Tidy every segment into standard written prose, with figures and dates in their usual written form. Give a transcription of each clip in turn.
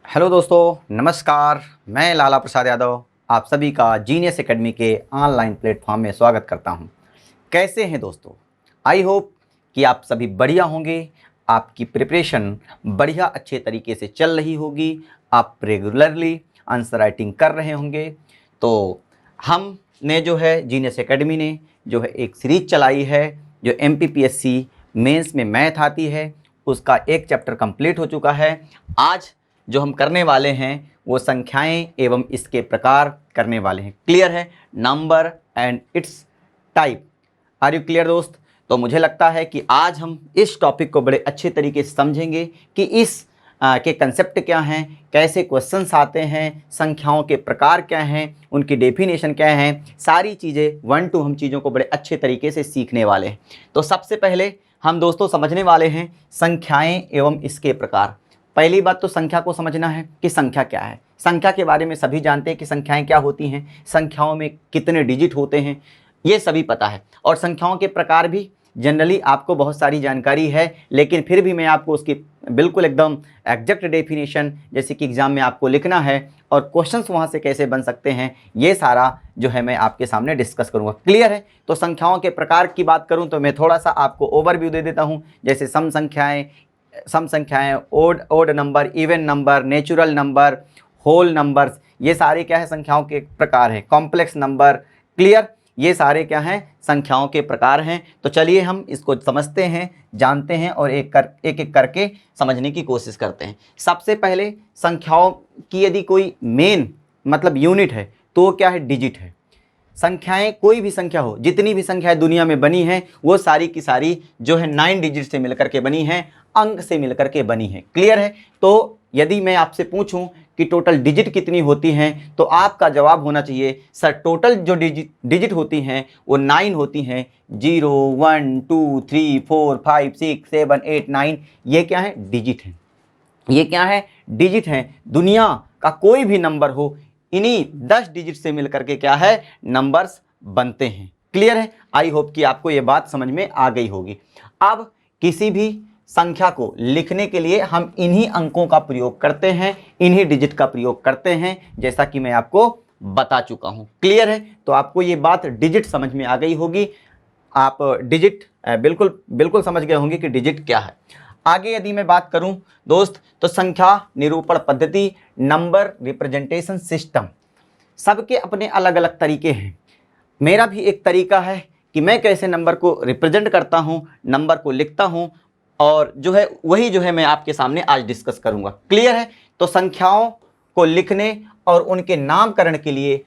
Hello दोस्तों, नमस्कार। मैं लाला प्रसाद यादव आप सभी का जीनियस एकेडमी के ऑनलाइन प्लेटफॉर्म में स्वागत करता हूं। कैसे हैं दोस्तों? आई होप कि आप सभी बढ़िया होंगे। आपकी प्रिपरेशन बढ़िया अच्छे तरीके से चल रही होगी। आप रेगुलरली आंसर राइटिंग कर रहे होंगे। तो हमने जो है जीनियस एकेडमी ने जो है एक सीरीज चलाई है जो MPPSC मेंस में मैथ आती है, उसका एक चैप्टर कंप्लीट हो चुका है। आज जो हम करने वाले हैं वो संख्याएं एवं इसके प्रकार करने वाले हैं। क्लियर है? Number and it's type. Are you clear दोस्त? तो मुझे लगता है कि आज हम इस टॉपिक को बड़े अच्छे तरीके से समझेंगे कि इस के कंसेप्ट क्या हैं, कैसे क्वेश्चंस आते हैं, संख्याओं के प्रकार क्या हैं, उनकी डेफिनेशन क्या है, सारी चीज़ें 1 to हम चीज़ों को बड़े अच्छे तरीके से सीखने वाले हैं। तो सबसे पहले हम दोस्तों समझने वाले हैं संख्याएं एवं इसके प्रकार। पहली बात तो संख्या को समझना है कि संख्या क्या है। संख्या के बारे में सभी जानते हैं कि संख्याएं क्या होती हैं, संख्याओं में कितने डिजिट होते हैं, ये सभी पता है। और संख्याओं के प्रकार भी जनरली आपको बहुत सारी जानकारी है, लेकिन फिर भी मैं आपको उसकी बिल्कुल एकदम एग्जैक्ट डेफिनेशन, जैसे कि एग्जाम में आपको लिखना है और क्वेश्चंस वहाँ से कैसे बन सकते हैं, ये सारा जो है मैं आपके सामने डिस्कस करूँगा। क्लियर है? तो संख्याओं के प्रकार की बात करूँ तो मैं थोड़ा सा आपको ओवरव्यू दे देता हूँ। जैसे सम संख्याएं, odd number, even number, natural number, whole numbers, ये सारे क्या है संख्याओं के प्रकार हैं। कॉम्प्लेक्स नंबर, क्लियर, ये सारे क्या हैं संख्याओं के प्रकार हैं। तो चलिए हम इसको समझते हैं, जानते हैं और एक एक करके समझने की कोशिश करते हैं। सबसे पहले संख्याओं की यदि कोई मेन मतलब यूनिट है तो वो क्या है? डिजिट है। संख्याएं कोई भी संख्या हो, जितनी भी संख्याएं दुनिया में बनी हैं वो सारी की सारी जो है 9 डिजिट से मिलकर के बनी हैं, अंक से मिलकर के बनी है। क्लियर है? तो यदि मैं आपसे पूछूं कि टोटल डिजिट कितनी होती हैं तो आपका जवाब होना चाहिए सर टोटल जो डिजिट होती हैं वो 9 होती हैं। 0 1 2 3 4 5 6 7 8 9, ये क्या है? डिजिट हैं। ये क्या है? डिजिट हैं। दुनिया का कोई भी नंबर हो, इन्हीं 10 डिजिट से मिलकर के क्या है? नंबर्स बनते हैं। क्लियर है? आई होप कि आपको ये बात समझ में आ गई होगी। अब किसी भी संख्या को लिखने के लिए हम इन्हीं अंकों का प्रयोग करते हैं, इन्हीं डिजिट का प्रयोग करते हैं, जैसा कि मैं आपको बता चुका हूं। क्लियर है? तो आपको ये बात डिजिट समझ में आ गई होगी। आप डिजिट बिल्कुल बिल्कुल समझ गए होंगे कि डिजिट क्या है। आगे यदि मैं बात करूं दोस्त तो संख्या निरूपण पद्धति, नंबर रिप्रेजेंटेशन सिस्टम, सबके अपने अलग अलग तरीके हैं। मेरा भी एक तरीका है कि मैं कैसे नंबर को रिप्रेजेंट करता हूं, नंबर को लिखता हूं, और जो है वही जो है मैं आपके सामने आज डिस्कस करूंगा। क्लियर है? तो संख्याओं को लिखने और उनके नामकरण के लिए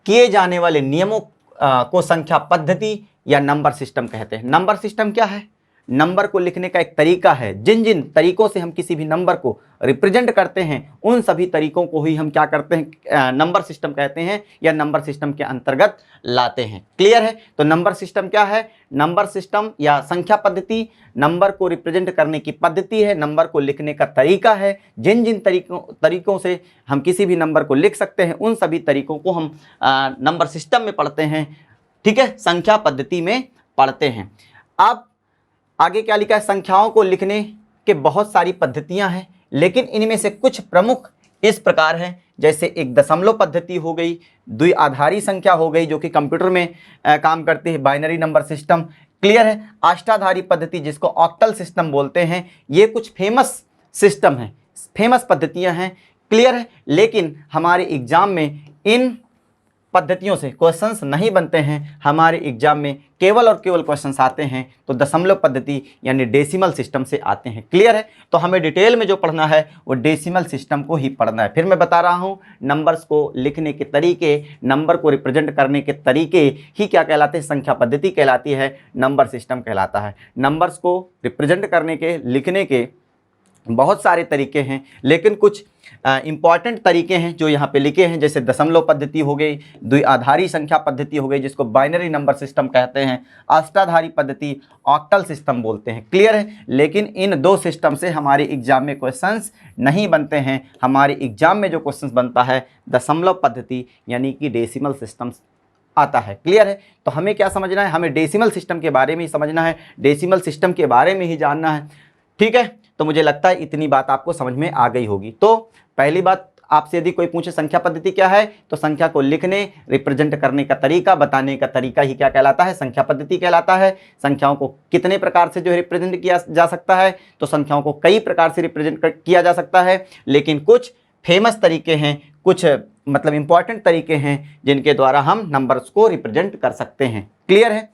किए जाने वाले नियमों को संख्या पद्धति या नंबर सिस्टम कहते हैं। नंबर सिस्टम क्या है? नंबर को लिखने का एक तरीका है। जिन जिन तरीकों से हम किसी भी नंबर को रिप्रेजेंट करते हैं उन सभी तरीकों को ही हम क्या करते हैं? नंबर सिस्टम कहते हैं या नंबर सिस्टम के अंतर्गत लाते हैं। क्लियर है? तो नंबर सिस्टम क्या है? नंबर सिस्टम या संख्या पद्धति नंबर को रिप्रेजेंट करने की पद्धति है, नंबर को लिखने का तरीका है। जिन जिन तरीकों से हम किसी भी नंबर को लिख सकते हैं उन सभी तरीकों को हम नंबर सिस्टम में पढ़ते हैं। ठीक है? संख्या पद्धति में पढ़ते हैं। अब आगे क्या लिखा है? संख्याओं को लिखने के बहुत सारी पद्धतियां हैं, लेकिन इनमें से कुछ प्रमुख इस प्रकार हैं। जैसे एक दशमलव पद्धति हो गई, द्विआधारी संख्या हो गई जो कि कंप्यूटर में काम करती है, बाइनरी नंबर सिस्टम। क्लियर है? अष्टाधारी पद्धति जिसको ऑक्टल सिस्टम बोलते हैं, ये कुछ फेमस सिस्टम हैं, फेमस पद्धतियां हैं। क्लियर है? लेकिन हमारे एग्जाम में इन पद्धतियों से क्वेश्चंस नहीं बनते हैं। हमारे एग्जाम में केवल और केवल क्वेश्चंस आते हैं तो दशमलव पद्धति यानी डेसिमल सिस्टम से आते हैं। क्लियर है? तो हमें डिटेल में जो पढ़ना है वो डेसिमल सिस्टम को ही पढ़ना है। फिर मैं बता रहा हूँ, नंबर्स को लिखने के तरीके, नंबर को रिप्रेजेंट करने के तरीके ही क्या कहलाते हैं? संख्या पद्धति कहलाती है, नंबर सिस्टम कहलाता है। नंबर्स को रिप्रेजेंट करने के, लिखने के बहुत सारे तरीके हैं, लेकिन कुछ इंपॉर्टेंट तरीके हैं जो यहाँ पे लिखे हैं। जैसे दशमलव पद्धति हो गई, द्विआधारी संख्या पद्धति हो गई जिसको बाइनरी नंबर सिस्टम कहते हैं, अष्टाधारी पद्धति ऑक्टल सिस्टम बोलते हैं। क्लियर है? लेकिन इन दो सिस्टम से हमारे एग्जाम में क्वेश्चंस नहीं बनते हैं। हमारे एग्जाम में जो क्वेश्चंस बनता है दशमलव पद्धति यानी कि डेसिमल सिस्टम आता है। क्लियर है? तो हमें क्या समझना है? हमें डेसिमल सिस्टम के बारे में ही समझना है, डेसिमल सिस्टम के बारे में ही जानना है। ठीक है, तो मुझे लगता है इतनी बात आपको समझ में आ गई होगी। तो पहली बात, आपसे यदि कोई पूछे संख्या पद्धति क्या है, तो संख्या को लिखने, रिप्रेजेंट करने का तरीका, बताने का तरीका ही क्या कहलाता है, संख्या पद्धति कहलाता है। संख्याओं को कितने प्रकार से जो है रिप्रेजेंट किया जा सकता है, तो संख्याओं को कई प्रकार से रिप्रेजेंट किया जा सकता है, लेकिन कुछ फेमस तरीके हैं, कुछ मतलब इंपॉर्टेंट तरीके हैं जिनके द्वारा हम नंबर्स को रिप्रेजेंट कर सकते हैं। क्लियर है?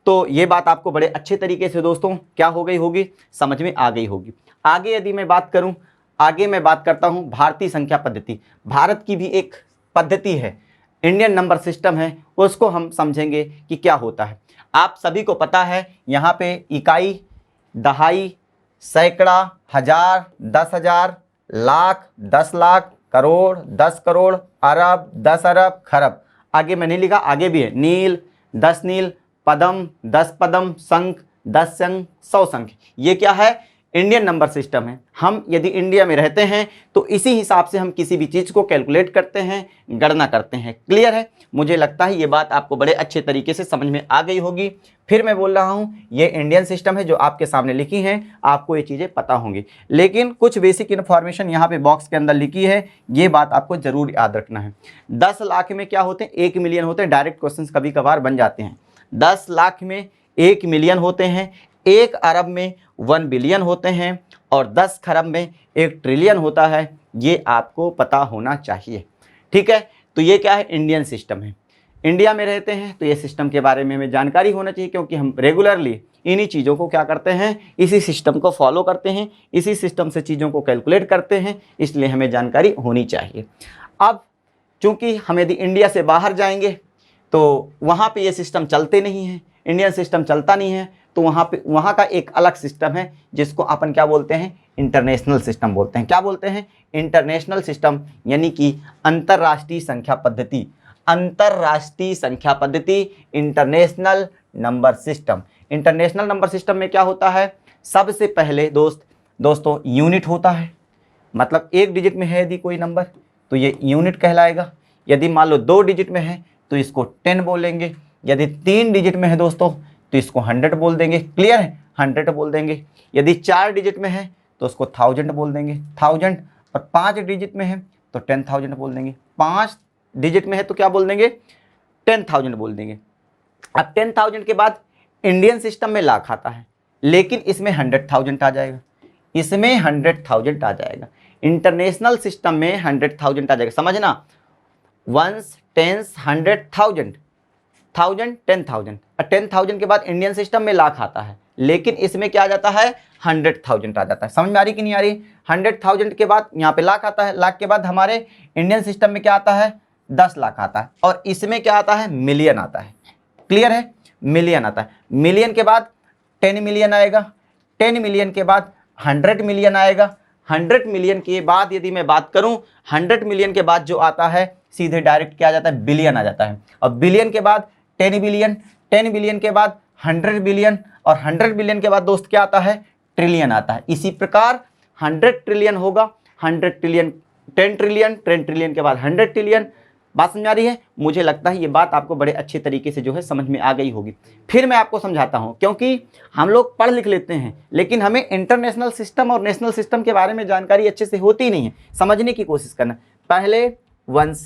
तो ये बात आपको बड़े अच्छे तरीके से दोस्तों क्या हो गई होगी, समझ में आ गई होगी। आगे यदि मैं बात करूं, आगे मैं बात करता हूं भारतीय संख्या पद्धति। भारत की भी एक पद्धति है, इंडियन नंबर सिस्टम है, उसको हम समझेंगे कि क्या होता है। आप सभी को पता है यहाँ पे इकाई, दहाई, सैकड़ा, हजार, 10,000, लाख, 10 लाख, करोड़, 10 करोड़, अरब, 10 अरब, खरब। आगे मैंने लिखा, आगे भी है, नील, 10 नील, पदम, 10 पदम, शंख, 10 शंख, 100 शंख। ये क्या है? इंडियन नंबर सिस्टम है। हम यदि इंडिया में रहते हैं तो इसी हिसाब से हम किसी भी चीज़ को कैलकुलेट करते हैं, गणना करते हैं। क्लियर है? मुझे लगता है ये बात आपको बड़े अच्छे तरीके से समझ में आ गई होगी। फिर मैं बोल रहा हूँ, ये इंडियन सिस्टम है जो आपके सामने लिखी हैं, आपको ये चीज़ें पता होंगी, लेकिन कुछ बेसिक इन्फॉर्मेशन यहाँ पे बॉक्स के अंदर लिखी है, ये बात आपको जरूर याद रखना है। 10 लाख में क्या होते हैं? 1 मिलियन होते हैं। डायरेक्ट क्वेश्चन कभी कभार बन जाते हैं। 10 लाख में 1 मिलियन होते हैं, 1 अरब में 1 बिलियन होते हैं, और 10 खरब में 1 ट्रिलियन होता है। ये आपको पता होना चाहिए। ठीक है? तो ये क्या है? इंडियन सिस्टम है। इंडिया में रहते हैं तो ये सिस्टम के बारे में हमें जानकारी होना चाहिए, क्योंकि हम रेगुलरली इन्हीं चीज़ों को क्या करते हैं, इसी सिस्टम को फॉलो करते हैं, इसी सिस्टम से चीज़ों को कैलकुलेट करते हैं, इसलिए हमें जानकारी होनी चाहिए। अब चूँकि हम यदि इंडिया से बाहर जाएंगे तो वहाँ पे ये सिस्टम चलते नहीं हैं, इंडियन सिस्टम चलता नहीं है, तो वहाँ का एक अलग सिस्टम है जिसको अपन क्या बोलते हैं? इंटरनेशनल सिस्टम बोलते हैं। क्या बोलते हैं? इंटरनेशनल सिस्टम, यानी कि अंतर्राष्ट्रीय संख्या पद्धति। अंतर्राष्ट्रीय संख्या पद्धति, international number system. International number system में क्या होता है? सबसे पहले दोस्तों यूनिट होता है। मतलब 1 डिजिट में है यदि कोई नंबर तो ये यूनिट कहलाएगा। यदि मान लो 2 डिजिट में है तो इसको 10 बोलेंगे। यदि 3 डिजिट में है दोस्तों तो इसको 100 बोल देंगे। क्लियर है? 100 बोल देंगे। यदि 4 डिजिट में है तो उसको 1000 बोल देंगे, 1000। और 5 डिजिट में है तो 10,000 बोल देंगे। 5 डिजिट में है तो क्या बोल देंगे? 10,000 बोल देंगे। अब 10,000 के बाद इंडियन सिस्टम में लाख आता है, लेकिन इसमें 100,000 आ जाएगा, इसमें 100,000 आ जाएगा। इंटरनेशनल सिस्टम में 100,000 आ जाएगा। समझना, 1s, 10s, 100,000, 1000, 10,000। और 10,000 के बाद इंडियन सिस्टम में लाख आता है, लेकिन इसमें क्या आ जाता है? 100,000 आ जाता है। समझ में आ रही कि नहीं आ रही? 100,000 के बाद यहाँ पे लाख आता है, लाख के बाद हमारे इंडियन सिस्टम में क्या आता है? 10 लाख आता है, और इसमें क्या आता है? मिलियन आता है। क्लियर है? मिलियन आता है। मिलियन के बाद 10 मिलियन आएगा, 10 मिलियन के बाद 100 मिलियन आएगा, 100 मिलियन के बाद यदि मैं बात करूं, 100 मिलियन के बाद जो आता है सीधे डायरेक्ट क्या आ जाता है? बिलियन आ जाता है। और बिलियन के बाद 10 बिलियन, 10 बिलियन के बाद 100 बिलियन, और 100 बिलियन के बाद दोस्त क्या आता है? ट्रिलियन आता है। इसी प्रकार 100 ट्रिलियन होगा, 100 ट्रिलियन, 10 ट्रिलियन, 10 ट्रिलियन के बाद 100 ट्रिलियन। बात समझ आ रही है? मुझे लगता है ये बात आपको बड़े अच्छे तरीके से जो है समझ में आ गई होगी। फिर मैं आपको समझाता हूँ, क्योंकि हम लोग पढ़ लिख लेते हैं, लेकिन हमें इंटरनेशनल सिस्टम और नेशनल सिस्टम के बारे में जानकारी अच्छे से होती नहीं है। समझने की कोशिश करना। पहले 1s,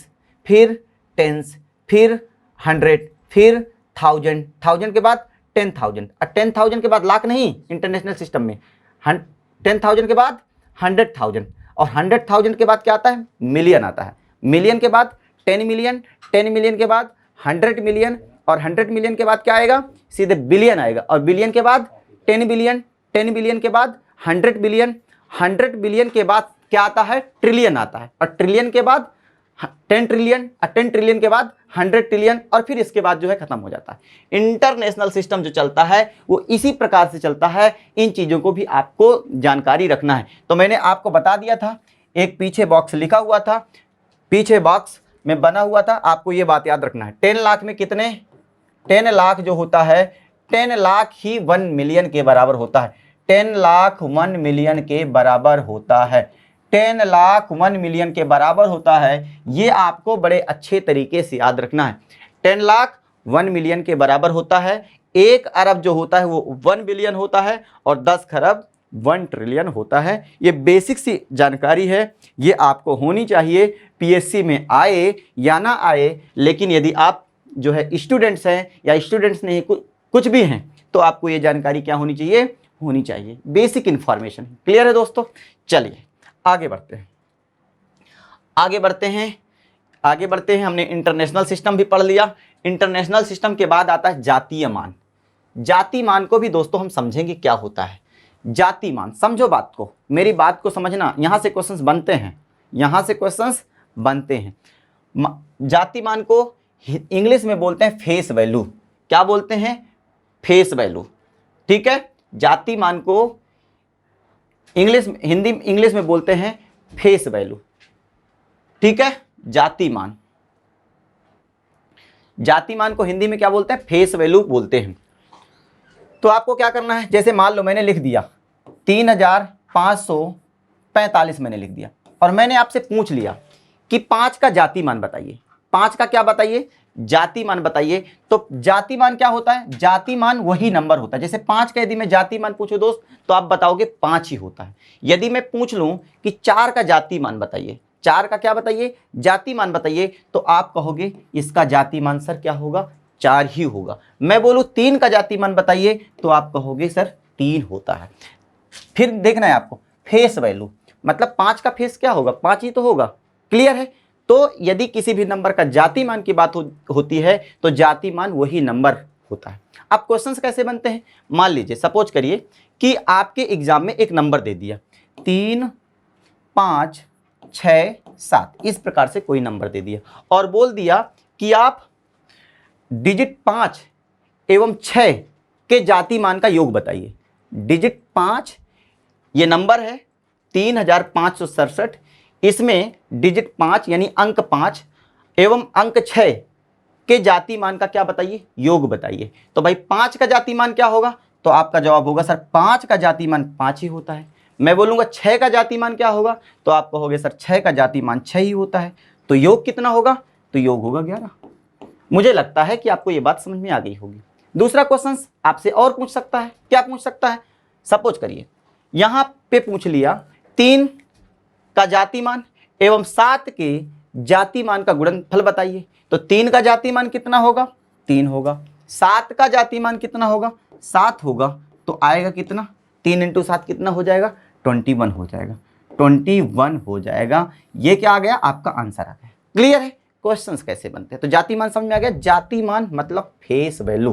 फिर 10s, फिर 100, फिर 1000, 1000 के बाद 10,000, और 10,000 के बाद लाख नहीं इंटरनेशनल सिस्टम में, 10,000 के बाद 100,000, और 100,000 के बाद क्या आता है? मिलियन आता है। मिलियन के बाद 10 मिलियन, 10 मिलियन के बाद 100 मिलियन, और 100 मिलियन के बाद क्या आएगा? सीधे बिलियन आएगा, और बिलियन के बाद 10 बिलियन, 10 बिलियन के बाद 100 बिलियन, 100 बिलियन के बाद क्या आता है? ट्रिलियन आता है, और ट्रिलियन के बाद 10 ट्रिलियन, और 10 ट्रिलियन के बाद 100 ट्रिलियन, और फिर इसके बाद जो है खत्म हो जाता है। इंटरनेशनल सिस्टम जो चलता है वो इसी प्रकार से चलता है। इन चीज़ों को भी आपको जानकारी रखना है। तो मैंने आपको बता दिया था, एक पीछे बॉक्स लिखा हुआ था, पीछे बॉक्स में बना हुआ था, आपको ये बात याद रखना है। 10 लाख में कितने? 10 लाख जो होता है, 10 लाख ही 1 मिलियन के बराबर होता है। 10 लाख 1 मिलियन के बराबर होता है। 10 लाख 1 मिलियन के बराबर होता है। ये आपको बड़े अच्छे तरीके से याद रखना है। 10 लाख 1 मिलियन के बराबर होता है। 1 अरब जो होता है वो 1 बिलियन होता है, और 10 खरब 1 ट्रिलियन होता है। ये बेसिक सी जानकारी है, ये आपको होनी चाहिए, पीएससी में आए या ना आए, लेकिन यदि आप जो है स्टूडेंट्स हैं या स्टूडेंट्स नहीं कुछ भी हैं तो आपको ये जानकारी क्या होनी चाहिए, बेसिक इंफॉर्मेशन। क्लियर है दोस्तों? चलिए आगे बढ़ते हैं। हमने इंटरनेशनल सिस्टम भी पढ़ लिया। इंटरनेशनल सिस्टम के बाद आता है जातीय मान। जाति मान को भी दोस्तों हम समझेंगे क्या होता है। जाति मान, समझो बात को, मेरी बात को समझना, यहां से क्वेश्चंस बनते हैं। जाति मान को इंग्लिश में बोलते हैं फेस वैल्यू। क्या बोलते हैं? Face value. ठीक है, जाति मान को इंग्लिश में बोलते हैं फेस वैल्यू। ठीक है, जाति मान को हिंदी में क्या बोलते हैं? फेस वैल्यू बोलते हैं। तो आपको क्या करना है, जैसे मान लो मैंने लिख दिया 3545 मैंने लिख दिया और मैंने आपसे पूछ लिया कि 5 का जाति मान बताइए। 5 का क्या बताइए? जाति मान बताइए। तो जाति मान क्या होता है? जाति मान वही नंबर होता है। जैसे 5 का यदि मैं जाति मान पूछूं दोस्त तो आप बताओगे 5 ही होता है। यदि मैं पूछ लूं कि 4 का जाति मान बताइए, 4 का क्या बताइए? जाति मान बताइए, तो आप कहोगे इसका जाति मान सर क्या होगा? 4 ही होगा। मैं बोलूं 3 का जाति मान बताइए तो आप कहोगे सर 3 होता है। फिर देखना है आपको फेस वैल्यू, मतलब 5 का फेस क्या होगा? 5 ही तो होगा। क्लियर है? तो यदि किसी भी नंबर का जाति मान की बात होती है तो जाति मान वही नंबर होता है। अब क्वेश्चंस कैसे बनते हैं? मान लीजिए सपोज करिए कि आपके एग्जाम में एक नंबर दे दिया 3, 5, 6, 7, इस प्रकार से कोई नंबर दे दिया और बोल दिया कि आप डिजिट 5 एवं 6 के जाति मान का योग बताइए। डिजिट 5 ये नंबर है 3567, इसमें डिजिट 5 यानी अंक 5 एवं अंक 6 के जाति मान का क्या बताइए? योग बताइए। तो भाई 5 का जाति मान क्या होगा? तो आपका जवाब होगा सर 5 का जाति मान 5 ही होता है। मैं बोलूंगा 6 का जाति मान क्या होगा? तो आप कहोगे सर 6 का जाति मान 6 ही होता है। तो योग कितना होगा? तो योग होगा 11। मुझे लगता है कि आपको ये बात समझ में आ गई होगी। दूसरा क्वेश्चन आपसे और पूछ सकता है। क्या पूछ सकता है? सपोज करिए यहां पे पूछ लिया 3 का जाति मान एवं 7 के जाति मान का गुणनफल बताइए। तो 3 का जाति मान कितना होगा? 3 होगा। 7 का जाति मान कितना होगा? 7 होगा। तो आएगा कितना? 3 × 7 कितना हो जाएगा? 21 हो जाएगा। 21 हो जाएगा। ये क्या आ गया? आपका आंसर आ गया। क्लियर है? क्वेश्चंस कैसे बनते हैं? तो जाति मान समझ में आ गया। जाति मान मतलब फेस वैल्यू।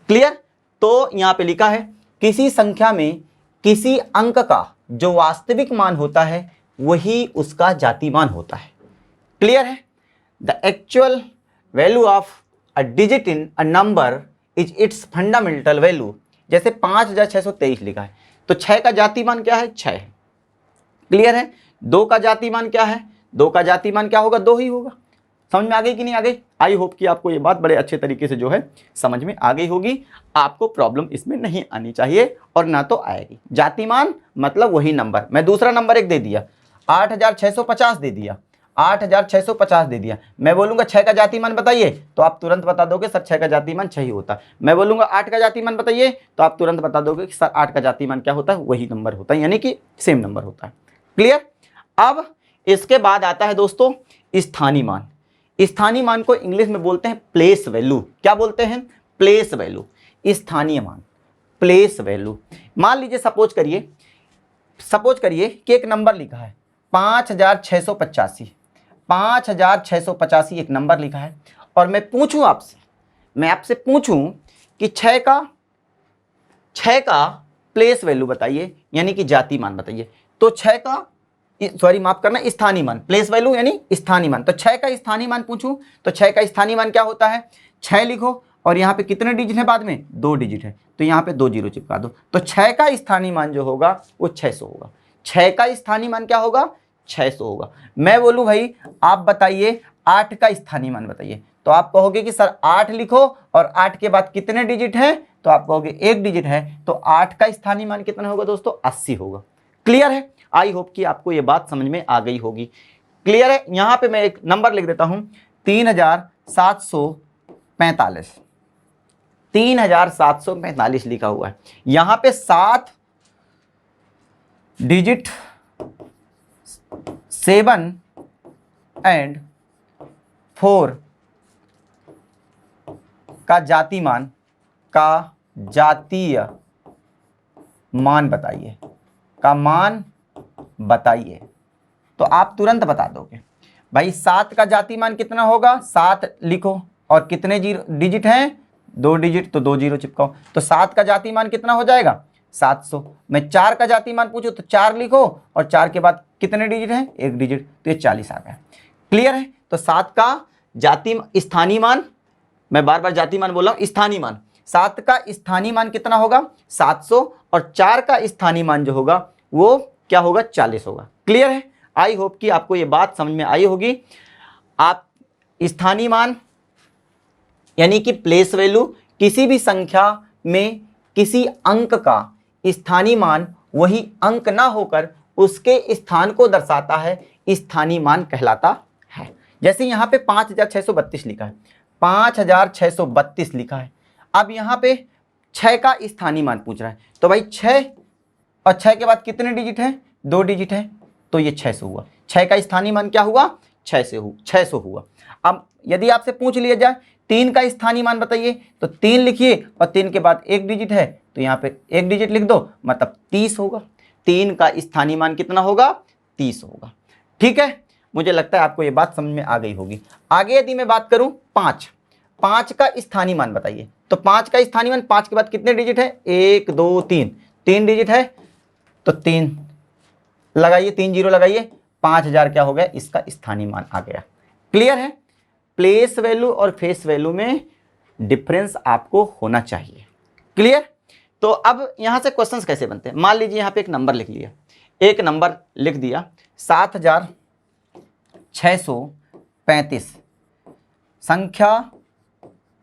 क्लियर? तो यहां पे लिखा है किसी संख्या में किसी अंक का जो वास्तविक मान होता है वही उसका जाति मान होता है। क्लियर है? The actual value of a digit in a number is its fundamental value. जैसे 5623 लिखा है तो 6 का जाति मान क्या है? 6 है। क्लियर है? 2 का जाति मान क्या है? 2 का जाति मान क्या होगा? 2 ही होगा। समझ में आ गई कि नहीं आ गई? आई होप कि आपको ये बात बड़े अच्छे तरीके से जो है समझ में आ गई होगी। आपको प्रॉब्लम इसमें नहीं आनी चाहिए और ना तो आएगी। जाति मान मतलब वही नंबर। मैं दूसरा नंबर एक दे दिया 8650 दे दिया, 8650 दे दिया। मैं बोलूंगा 6 का जाति मान बताइए तो आप तुरंत बता दोगे सर 6 का जाति मान 6 ही होता है। मैं बोलूंगा 8 का जाति मान बताइए तो आप तुरंत बता दोगे कि सर 8 का जाति मान क्या होता है? वही नंबर होता है, यानी कि सेम नंबर होता है। क्लियर? अब इसके बाद आता है दोस्तों स्थानीय मान। स्थानीय मान को इंग्लिश में बोलते हैं प्लेस वैल्यू। क्या बोलते हैं? Place value. स्थानीय मान, प्लेस वैल्यू। मान लीजिए सपोज करिए कि एक नंबर लिखा है 5685। 5685 एक नंबर लिखा है और मैं आपसे पूछूं कि 6 का प्लेस वैल्यू बताइए, यानी कि जाति मान बताइए। तो 6 का स्थानीय मान, प्लेस वैल्यू यानी स्थानीय मान। तो 6 का स्थानीय मान पूछूं तो 6 का स्थानीय मान क्या होता है? 6 लिखो और यहाँ पे कितने डिजिट है? बाद में 2 डिजिट है तो यहाँ पे 2 जीरो चिपका दो। तो 6 का स्थानीय मान जो होगा वो 600 होगा। 6 का स्थानीय मान क्या होगा? 600 होगा। मैं बोलूं भाई आप बताइए 8 का स्थानीय मान बताइए। तो आप कहोगे कि सर 8 लिखो और 8 के बाद कितने डिजिट है? तो आप कहोगे 1 डिजिट है। तो 8 का स्थानीय मान कितना होगा दोस्तों? 80 होगा। क्लियर है? आई होप कि आपको ये बात समझ में आ गई होगी। क्लियर है? यहां पे मैं एक नंबर लिख देता हूं 3745। 3745 लिखा हुआ है। यहां पे 7 डिजिट 7 एंड 4 का जातीय मान बताइए, का मान बताइए। तो आप तुरंत बता दोगे भाई 7 का जातीय मान कितना होगा, 7 लिखो और कितने डिजिट हैं, 2 डिजिट, तो 2 जीरो चिपकाओ। तो 7 का जातीय मान कितना हो जाएगा, 700। मैं 4 का जातीय मान पूछूं तो 4 लिखो और 4 के बाद कितने डिजिट हैं, 1 डिजिट, तो ये 40 आ गया। क्लियर है। तो 7 का जातीय स्थानीय मान, मैं बार बार जातीय मान बोल रहा हूं, स्थानीय मान, 7 का स्थानीय मान कितना होगा 700 और 4 का स्थानीय मान जो होगा वो क्या होगा, 40 होगा। क्लियर है। आई होप कि आपको ये बात समझ में आई होगी। आप स्थानीय मान यानी कि प्लेस वैल्यू, किसी भी संख्या में किसी अंक का स्थानीय मान वही अंक ना होकर उसके स्थान को दर्शाता है, स्थानीय मान कहलाता है। जैसे यहाँ पे 5632 लिखा है, 5632 लिखा है। अब यहाँ पे 6 का स्थानीय मान पूछ रहा है, तो भाई 6 और 6 के बाद कितने डिजिट हैं, 2 डिजिट हैं, तो ये 600 हुआ। 6 का स्थानीय मान क्या हुआ, 600 हुआ। अब यदि आपसे पूछ लिया जाए 3 का स्थानीय मान बताइए, तो 3 लिखिए और 3 के बाद 1 डिजिट है, तो यहाँ पे 1 डिजिट लिख दो, मतलब 30 होगा। 3 का स्थानीय मान कितना होगा, 30 होगा। ठीक है, मुझे लगता है आपको ये बात समझ में आ गई होगी। आगे यदि मैं बात करूं 5 का स्थानीय मान बताइए, तो 5 का स्थानीय मान, 5 के बाद कितने डिजिट है, 1 2 3, 3 डिजिट है, तो 3 लगाइए, 3 जीरो लगाइए, 5000 क्या हो गया, इसका स्थानीय मान आ गया। क्लियर है। प्लेस वैल्यू और फेस वैल्यू में डिफरेंस आपको होना चाहिए। क्लियर। तो अब यहां से क्वेश्चंस कैसे बनते हैं, मान लीजिए यहां पे एक नंबर लिख लिया, एक नंबर लिख दिया 7635, संख्या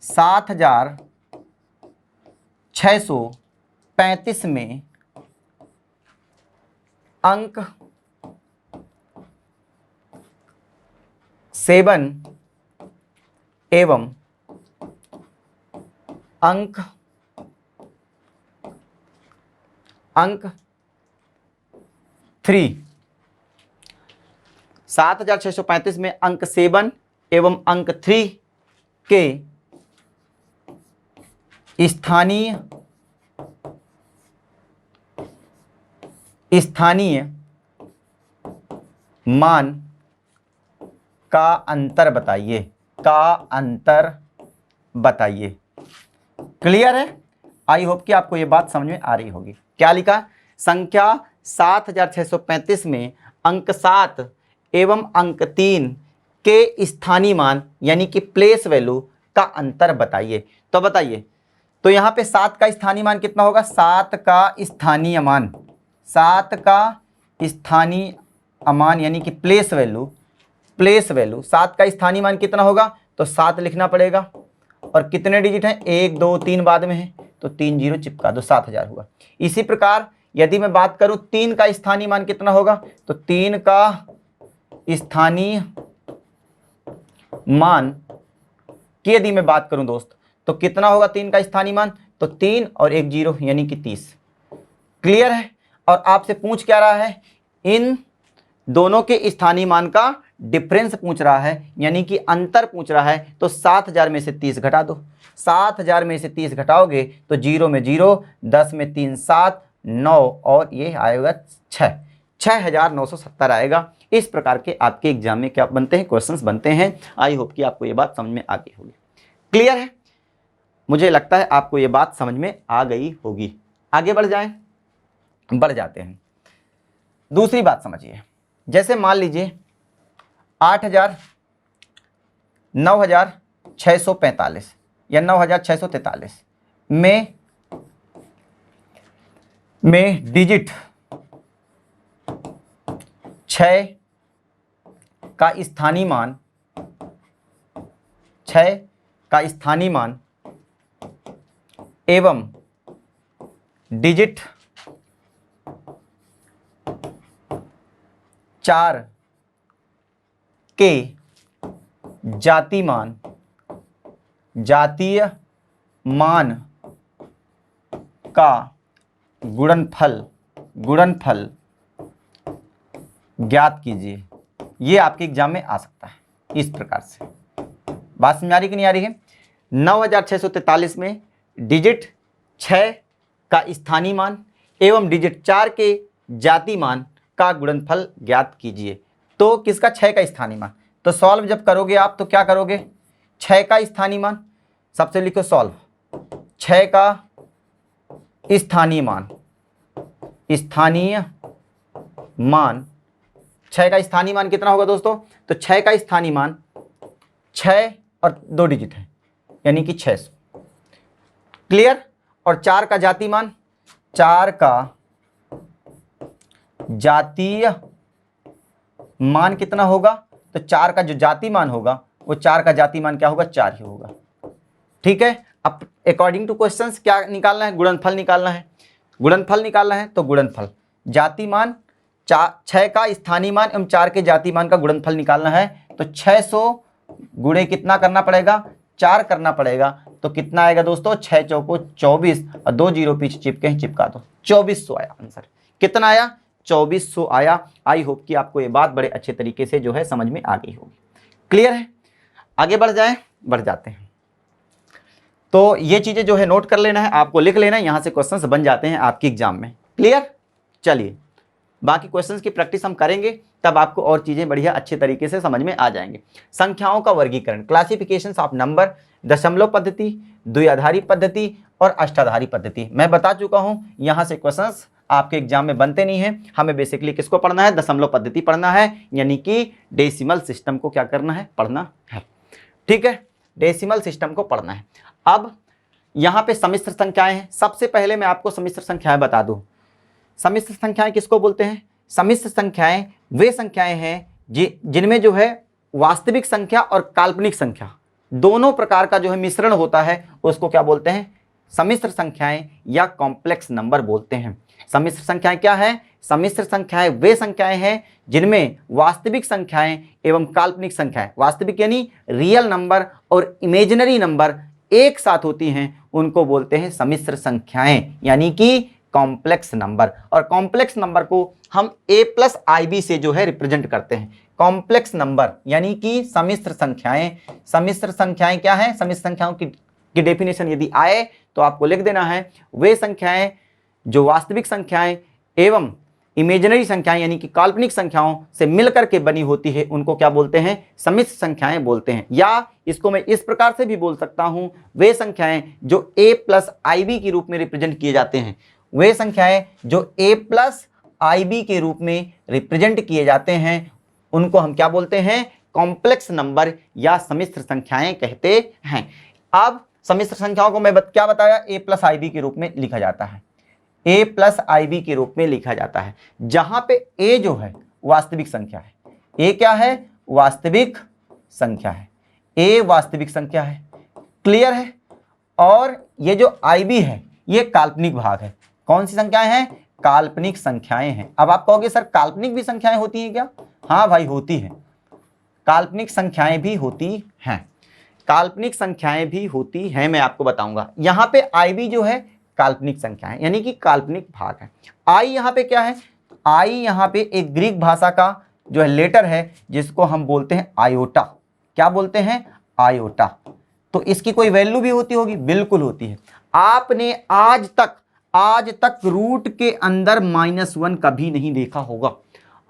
7635 में अंक 7 एवं अंक 3, 7635 में अंक 7 एवं अंक 3 के स्थानीय मान का अंतर बताइए। क्लियर है। आई होप कि आपको यह बात समझ में आ रही होगी। क्या लिखा, संख्या 7635 में अंक 7 एवं अंक 3 के स्थानीय मान यानी कि प्लेस वैल्यू का अंतर बताइए। तो बताइए, तो यहां पे 7 का स्थानीय मान कितना होगा, 7 का स्थानीय मान यानी कि प्लेस वैल्यू 7 का स्थानीय मान कितना होगा, तो 7 लिखना पड़ेगा और कितने डिजिट हैं, 1 2 3 बाद में है, तो 3 जीरो चिपका दो, 7000 हुआ। इसी प्रकार यदि मैं बात करूं 3 का स्थानीय मान कितना होगा, तो 3 का स्थानीय मान की यदि मैं बात करूं दोस्त, तो कितना होगा 3 का स्थानीय मान, तो 3 और 1 जीरो यानी कि 30। क्लियर है। और आपसे पूछ क्या रहा है, इन दोनों के स्थानीय मान का डिफरेंस पूछ रहा है, यानी कि अंतर पूछ रहा है। तो 7000 में से 30 घटा दो, 7000 में से 30 घटाओगे तो 0 में 0, 10 में 3 7 9 और ये आएगा 6970 आएगा। इस प्रकार के आपके एग्जाम में क्या बनते हैं, क्वेश्चंस बनते हैं। आई होप कि आपको ये बात समझ में आ गई होगी। क्लियर है। मुझे लगता है आपको ये बात समझ में आ गई होगी। आगे बढ़ जाते हैं। दूसरी बात समझिए, जैसे मान लीजिए 9645 या 9643 में डिजिट 6 का स्थानीय मान एवं डिजिट 4 के जातीय मान का गुणनफल ज्ञात कीजिए। ये आपके एग्जाम में आ सकता है इस प्रकार से। बात समझ आ रही कि नहीं आ रही है? 9643 में डिजिट 6 का स्थानीय मान एवं डिजिट 4 के जाति मान का गुणनफल ज्ञात कीजिए। तो किसका 6 का स्थानीय मान? तो सॉल्व जब करोगे आप तो क्या करोगे? 6 का स्थानीय मान, सबसे लिखो सॉल्व, 6 का स्थानीय मान, स्थानीय मान 6 का स्थानीय मान कितना होगा दोस्तों? तो 6 का स्थानीय मान 6 और 2 डिजिट है यानी कि 600। क्लियर? और 4 का जाति मान, 4 का जातीय मान कितना होगा? तो 4 का जो जाति मान होगा वो 4 का जाति मान क्या होगा? 4 ही होगा। ठीक है, अब अकॉर्डिंग टू क्वेश्चंस क्या निकालना है? गुणनफल निकालना है। गुणनफल निकालना है तो गुणनफल जाति मान 6 का स्थानीय मान एवं 4 के जाति मान का गुणनफल निकालना है। तो 600 गुणे कितना करना पड़ेगा? 4 करना पड़ेगा। तो कितना आएगा दोस्तों? 6 चौको 24 और 2 जीरो पीछे चिपके हैं, चिपका दो, 2400 आया आंसर। कितना आया? 2400 आया। आई होप कि आपको ये बात बड़े अच्छे तरीके से जो है समझ में आ गई होगी। क्लियर है? आगे बढ़ जाते हैं। तो ये चीजें जो है नोट कर लेना है, आपको लिख लेना है, यहां से क्वेश्चंस बन जाते हैं आपके एग्जाम में। क्लियर? चलिए बाकी क्वेश्चंस की प्रैक्टिस हम करेंगे, तब आपको और चीजें बढ़िया अच्छे तरीके से समझ में आ जाएंगे। संख्याओं का वर्गीकरण, क्लासिफिकेशन ऑफ नंबर, दशमलव पद्धति, द्विआधारी पद्धति और अष्टाधारी पद्धति मैं बता चुका हूं। यहां से क्वेश्चंस आपके एग्जाम में बनते नहीं है। हमें बेसिकली किसको पढ़ना है? दशमलव पद्धति पढ़ना है, यानी कि डेसिमल सिस्टम को क्या करना है? पढ़ना है। ठीक है, डेसिमल सिस्टम को पढ़ना है। अब यहां पे सम्मिश्र संख्याएं हैं। सबसे पहले मैं आपको सम्मिश्र संख्याएं बता दूं। सम्मिश्र संख्याएं किसको बोलते हैं? सम्मिश्र संख्याएं वे संख्याएं हैं जिनमें जो है वास्तविक संख्या और काल्पनिक संख्या दोनों प्रकार का जो है मिश्रण होता है, उसको क्या बोलते हैं? सम्मिश्र संख्याएं या कॉम्प्लेक्स नंबर बोलते हैं। सम्मिश्र संख्याएं क्या है? सम्मिश्र संख्याएं वे संख्याएं हैं जिनमें वास्तविक संख्याएं एवं काल्पनिक संख्याएं, वास्तविक यानी रियल नंबर और इमेजिनरी नंबर एक साथ होती हैं, उनको बोलते हैं सम्मिश्र संख्याएं यानी कि कॉम्प्लेक्स नंबर। और कॉम्प्लेक्स नंबर को हम a+ib से जो है रिप्रेजेंट करते हैं। कॉम्प्लेक्स नंबर यानी कि सम्मिश्र संख्याएं। सम्मिश्र संख्याएं क्या है? सम्मिश्र संख्याओं की डेफिनेशन यदि आए तो आपको लिख देना है, वे संख्याएं जो वास्तविक संख्याएं एवं इमेजिनरी संख्याएं यानी कि काल्पनिक संख्याओं से मिलकर के बनी होती है, उनको क्या बोलते हैं? सम्मिश्र संख्याएं बोलते हैं। या इसको मैं इस प्रकार से भी बोल सकता हूं, वे संख्याएं जो a+ib के रूप में रिप्रेजेंट किए जाते हैं, वे संख्याएं जो a+ib के रूप में रिप्रेजेंट किए जाते हैं, उनको हम क्या बोलते हैं? कॉम्प्लेक्स नंबर या सम्मिश्र संख्याएं कहते हैं। अब सम्मिश्र संख्याओं को मैं क्या बताया? a+ib के रूप में लिखा जाता है, a+ib के रूप में लिखा जाता है, जहां पे a जो है वास्तविक संख्या है। a क्या है? वास्तविक संख्या है। a वास्तविक संख्या है। क्लियर है? और ये जो ib है ये काल्पनिक भाग है। कौन सी संख्याएं हैं? काल्पनिक संख्याएं हैं। अब आप कहोगे सर काल्पनिक भी संख्याएं होती हैं क्या? हाँ भाई होती हैं, काल्पनिक संख्याएं भी होती हैं, काल्पनिक संख्याएं भी होती हैं। मैं आपको बताऊंगा। यहां पे ib जो है काल्पनिक संख्या है यानी कि काल्पनिक भाग है। आई यहां पे क्या है? आई यहां पे एक ग्रीक भाषा का जो है लेटर है जिसको हम बोलते हैं आयोटा। क्या बोलते हैं? आयोटा। तो इसकी कोई वैल्यू भी होती होगी? बिल्कुल होती है। आपने आज तक रूट के अंदर -1 कभी नहीं देखा होगा।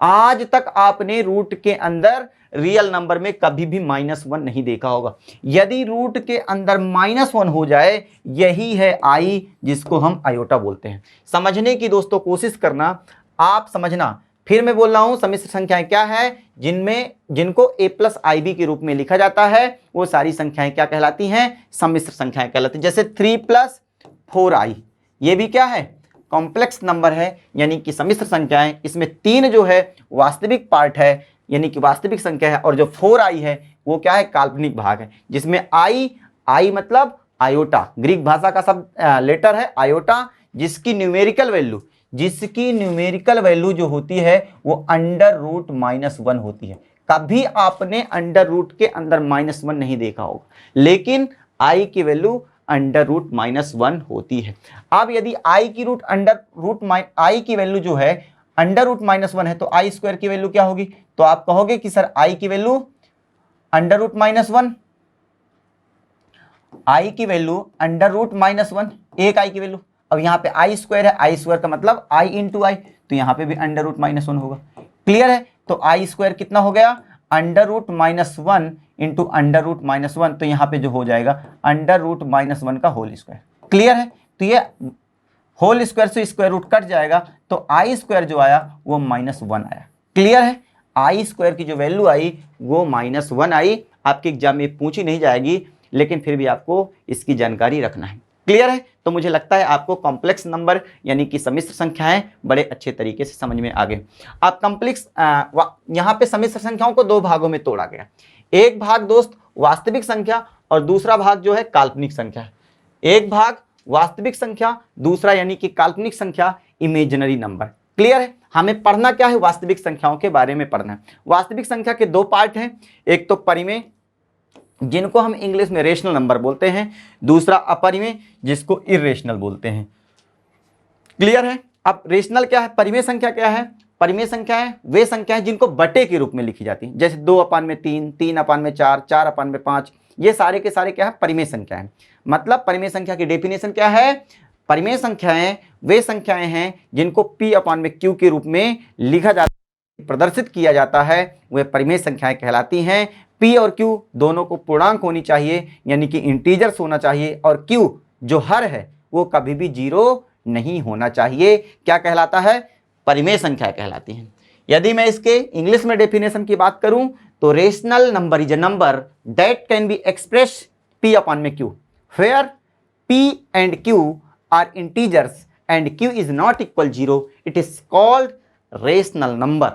आज तक आपने रूट के अंदर रियल नंबर में कभी भी -1 नहीं देखा होगा। यदि रूट के अंदर -1 हो जाए, यही है आई, जिसको हम आयोटा बोलते हैं। समझने की दोस्तों कोशिश करना, आप समझना। फिर मैं बोल रहा हूं, सम्मिश्र संख्याएं क्या है? जिनको a+ib के रूप में लिखा जाता है, वो सारी संख्याएं क्या कहलाती हैं? सम्मिश्र संख्याएं कहलाती हैं। जैसे 3+4i, ये भी क्या है? कॉम्प्लेक्स नंबर है यानी कि सम्मिश्र संख्याएं। इसमें 3 जो है वास्तविक पार्ट है यानी कि वास्तविक संख्या है, और जो 4i है वो क्या है? काल्पनिक भाग है, जिसमें आई मतलब आयोटा, ग्रीक भाषा का सब लेटर है आयोटा, जिसकी न्यूमेरिकल वैल्यू जो होती है वो √-1 होती है। कभी आपने अंडर रूट के अंदर -1 नहीं देखा होगा, लेकिन आई की वैल्यू √-1 होती है। अब यदि आई की वैल्यू जो है अंडर रूट -1 है तो आई स्क्वायर की वैल्यू क्या होगी? तो आप कहोगे कि सर आई की वैल्यू अंडर रूट -1, आई की वैल्यू अंडर रूट -1, एक आई की वैल्यू। अब यहाँ पे आई स्क्वायर है, आई स्क्वायर का मतलब आई इंटू आई, तो यहाँ पे भी अंडर रूट -1 होगा। क्लियर है? तो आई स्क्वायर कितना हो गया? Under root -1 into under root -1, तो यहाँ पे जो हो जाएगा अंडर रूट -1 का होल स्क्वायर। क्लियर है? तो ये होल स्क्वायर से स्क्वायर रूट कट जाएगा, तो आई स्क्वायर जो आया वो -1 आया। क्लियर है? आई स्क्वायर की जो वैल्यू आई वो -1 आई। आपके एग्जाम में पूछी नहीं जाएगी, लेकिन फिर भी आपको इसकी जानकारी रखना है। क्लियर है? तो मुझे लगता है आपको कॉम्प्लेक्स नंबर यानी कि सम्मिश्र संख्याएं बड़े अच्छे तरीके से समझ में आ गए। आप कॉम्प्लेक्स यहाँ पे सम्मिश्र संख्याओं को दो भागों में तोड़ा गया। एक भाग दोस्त वास्तविक संख्या और दूसरा भाग जो है काल्पनिक संख्या। एक भाग वास्तविक संख्या, दूसरा यानी कि काल्पनिक संख्या इमेजिनरी नंबर। क्लियर है? हमें पढ़ना क्या है? वास्तविक संख्याओं के बारे में पढ़ना है। वास्तविक संख्या के दो पार्ट हैं, एक तो परिमेय जिनको हम इंग्लिश में रेशनल नंबर बोलते हैं, दूसरा अपरिमेय जिसको इर्रेशनल बोलते हैं। क्लियर है? अब रेशनल क्या है, परिमेय संख्या क्या है? परिमेय संख्या है वे संख्याएं जिनको बटे के रूप में लिखी जाती हैं, जैसे 2/3, 3/4, 4/5, ये सारे के सारे क्या है? परिमेय संख्याएं। मतलब परिमेय संख्या की डेफिनेशन क्या है? परिमेय संख्याएं वे संख्याएं हैं जिनको P/Q के रूप में लिखा जाता है, प्रदर्शित किया जाता है, वे परिमेय संख्याएं कहलाती हैं। P और Q दोनों को पूर्णांक होनी चाहिए, यानी कि इंटीजर्स होना चाहिए, और Q जो हर है वो कभी भी 0 नहीं होना चाहिए। क्या कहलाता है? परिमेय संख्या कहलाती है। यदि मैं इसके इंग्लिश में डेफिनेशन की बात करूं तो rational number is a number that can be express P/Q where P and Q are integers and Q is not equal 0, it is called rational number.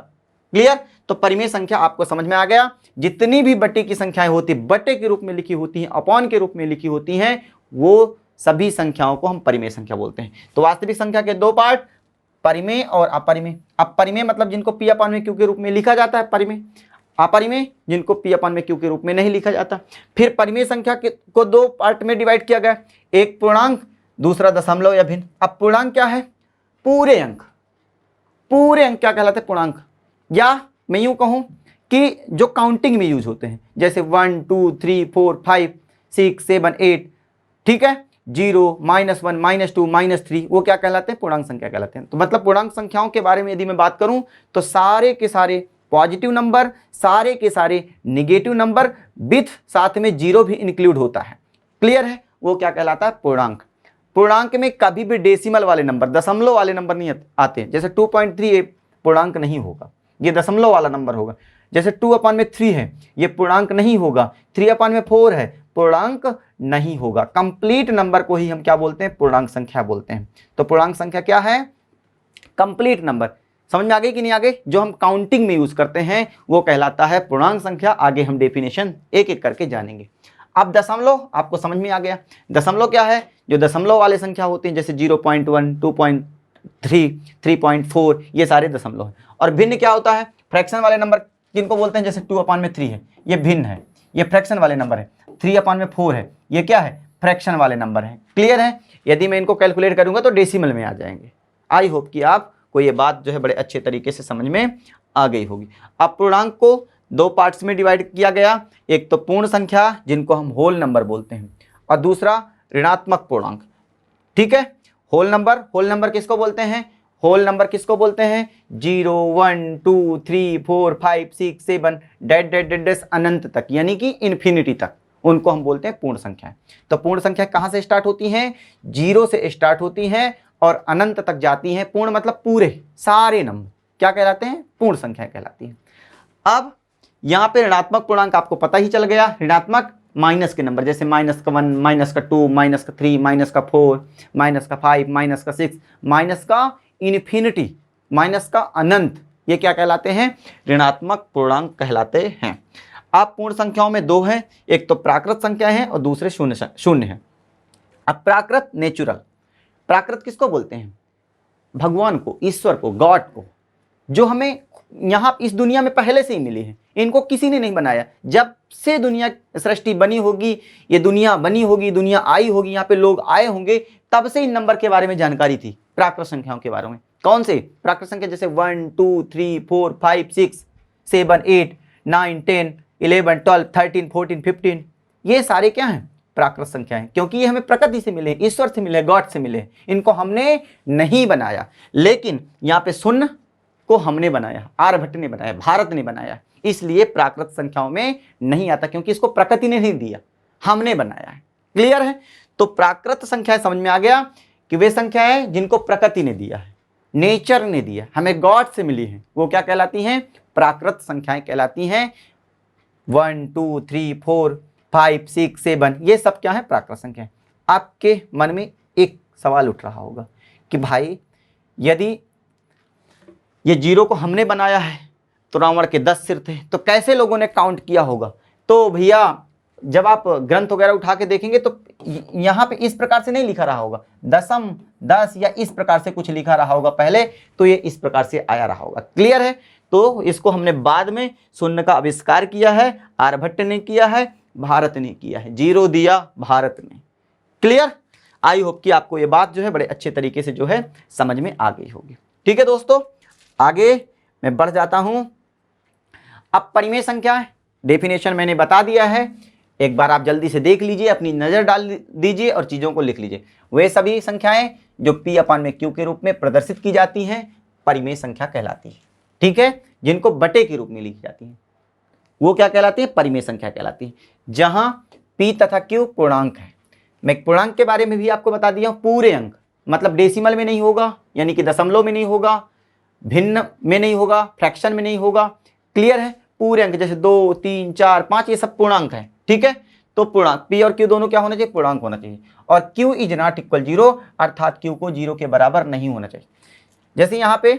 Clear? तो परिमेय संख्या आपको समझ में आ गया। जितनी भी बटे की संख्याएं होती, बटे के रूप में लिखी होती हैं, अपॉन के रूप में लिखी होती हैं, वो सभी संख्याओं को हम परिमेय संख्या बोलते हैं। तो वास्तविक संख्या के दो पार्ट, परिमेय और अपरिमेय। अब परिमेय मतलब जिनको P/Q के रूप में लिखा जाता है परिमेय, अपरिमेय जिनको P/Q के रूप में नहीं लिखा जाता। फिर परिमेय संख्या को दो पार्ट में डिवाइड किया गया, एक पूर्णांक, दूसरा दशमलव या भिन्न। अब पूर्णांक क्या है? पूरे अंक। पूरे अंक क्या कहलाते हैं? पूर्णांक। या मैं यूं कहूं कि जो काउंटिंग में यूज होते हैं, जैसे 1 2 3 4 5 6 7 8, ठीक है, 0 -1 -2 -3, वो क्या कहलाते हैं? पूर्णांक संख्या कहलाते हैं। तो मतलब पूर्णांक संख्याओं के बारे में यदि मैं बात करूं तो सारे के सारे पॉजिटिव नंबर, सारे के सारे निगेटिव नंबर विथ साथ में 0 भी इंक्लूड होता है। क्लियर है? वो क्या कहलाता है? पूर्णांक। पूर्णांक में कभी भी डेसिमल वाले नंबर, दशमलव वाले नंबर नहीं आते। जैसे 2.3 पूर्णांक नहीं होगा, ये दशमलव वाला नंबर होगा। जैसे 2/3 है, ये पूर्णांक नहीं होगा। 3/4 है, पूर्णांक नहीं होगा। कंप्लीट नंबर को ही हम क्या बोलते हैं? पूर्णांक संख्या बोलते हैं। तो पूर्णांक संख्या क्या है? Complete number. समझ में आ गई कि नहीं आ गई? जो हम काउंटिंग में यूज करते हैं वो कहलाता है पूर्णांक संख्या। आगे हम डेफिनेशन एक एक करके जानेंगे। अब दशमलव आपको समझ में आ गया। दशमलव क्या है? जो दशमलव वाले संख्या होती हैं, जैसे 0.1 2.3 3.4, ये सारे दशमलव हैं। और भिन्न क्या होता है? फ्रैक्शन वाले नंबर किनको बोलते हैं? जैसे 2/3 है, ये भिन्न है, ये फ्रैक्शन वाले नंबर है। 3/4 है, ये क्या है? फ्रैक्शन वाले नंबर है। क्लियर है? यदि मैं इनको कैलकुलेट करूंगा तो डेसिमल में आ जाएंगे। आई होप कि आपको ये बात जो है बड़े अच्छे तरीके से समझ में आ गई होगी। अब पूर्णांक को दो पार्ट्स में डिवाइड किया गया, एक तो पूर्ण संख्या जिनको हम होल नंबर बोलते हैं, और दूसरा ऋणात्मक पूर्णांक। ठीक है? होल नंबर किसको बोलते हैं? होल नंबर किसको बोलते हैं? 0 1 2 3 4 5 6 7 डैश अनंत तक, यानी कि इन्फिनिटी तक, उनको हम बोलते हैं पूर्ण संख्या। तो पूर्ण संख्या कहां से स्टार्ट होती हैं? 0 से स्टार्ट होती हैं और अनंत तक जाती हैं। पूर्ण मतलब पूरे सारे नंबर क्या कहलाते हैं? पूर्ण संख्या कहलाती है। अब यहां पे ऋणात्मक पूर्णांक आपको पता ही चल गया। ऋणात्मक माइनस के नंबर, जैसे -1 -2 -3 -4 -5 -6 इन्फिनिटी, अनंत, ये क्या कहलाते हैं? ऋणात्मक पूर्णांक कहलाते हैं। अब पूर्ण संख्याओं में दो हैं, एक तो प्राकृत संख्या है और दूसरे शून्य है। अब प्राकृत, नेचुरल। प्राकृत किसको बोलते हैं? भगवान को, ईश्वर को, गॉड को, जो हमें यहाँ इस दुनिया में पहले से ही मिली है। इनको किसी ने नहीं बनाया। जब से दुनिया सृष्टि बनी होगी, ये दुनिया बनी होगी, दुनिया आई होगी, यहाँ पे लोग आए होंगे, तब से इन नंबर के बारे में जानकारी थी, प्राकृत संख्याओं के बारे में। कौन से प्राकृत संख्या? जैसे 1 2 3 4 5 6 7 8 9 10 11 12 13 14 15, ये सारे क्या हैं? प्राकृत संख्या है, क्योंकि ये हमें प्रकृति से मिले, ईश्वर से मिले, गॉड से मिले, इनको हमने नहीं बनाया। लेकिन यहाँ पे शून्य को हमने बनाया, आर्यभट्ट ने बनाया, भारत ने बनाया, इसलिए प्राकृत संख्याओं में नहीं आता, क्योंकि इसको प्रकृति ने नहीं दिया, हमने बनाया है। क्लियर है? तो प्राकृत संख्या समझ में आ गया कि वे संख्या है जिनको प्रकृति ने दिया है, नेचर ने दिया, हमें गॉड से मिली है, वो क्या कहलाती हैं? प्राकृत संख्याएं कहलाती हैं। 1 2 3 4 5 6 7, ये सब क्या है? प्राकृत संख्या। आपके मन में एक सवाल उठ रहा होगा कि भाई यदि ये जीरो को हमने बनाया है तो रावण के 10 सिर थे, तो कैसे लोगों ने काउंट किया होगा? तो भैया जब आप ग्रंथ वगैरह उठा के देखेंगे तो यहाँ पे इस प्रकार से नहीं लिखा रहा होगा, दशम 10 या इस प्रकार से कुछ लिखा रहा होगा पहले, तो ये इस प्रकार से आया रहा होगा। क्लियर है? तो इसको हमने बाद में शून्य का आविष्कार किया है, आर्यभट्ट ने किया है, भारत ने किया है, जीरो दिया भारत ने। क्लियर? आई होप कि आपको ये बात जो है बड़े अच्छे तरीके से जो है समझ में आ गई होगी। ठीक है दोस्तों, आगे मैं बढ़ जाता हूं। अब परिमेय संख्या है, डेफिनेशन मैंने बता दिया है, एक बार आप जल्दी से देख लीजिए, अपनी नजर डाल दीजिए और चीजों को लिख लीजिए। वे सभी संख्याएं जो P/Q के रूप में प्रदर्शित की जाती हैं परिमेय संख्या कहलाती है। ठीक है? जिनको बटे के रूप में लिखी जाती है वो क्या कहलाती है? परिमेय संख्या कहलाती है। जहां P तथा Q पूर्णांक है, मैं पूर्णांक के बारे में भी आपको बता दिया हूं, पूरे अंक, मतलब डेसिमल में नहीं होगा, यानी कि दशमलव में नहीं होगा, भिन्न में नहीं होगा, फ्रैक्शन में नहीं होगा। क्लियर है? पूरे अंक जैसे 2 3 4 5 ये सब पूर्णांक है। ठीक है? तो पूर्णांक P और Q दोनों क्या होना चाहिए? पूर्णांक होना चाहिए। और Q इज नॉट इक्वल 0, अर्थात Q को 0 के बराबर नहीं होना चाहिए। जैसे यहाँ पे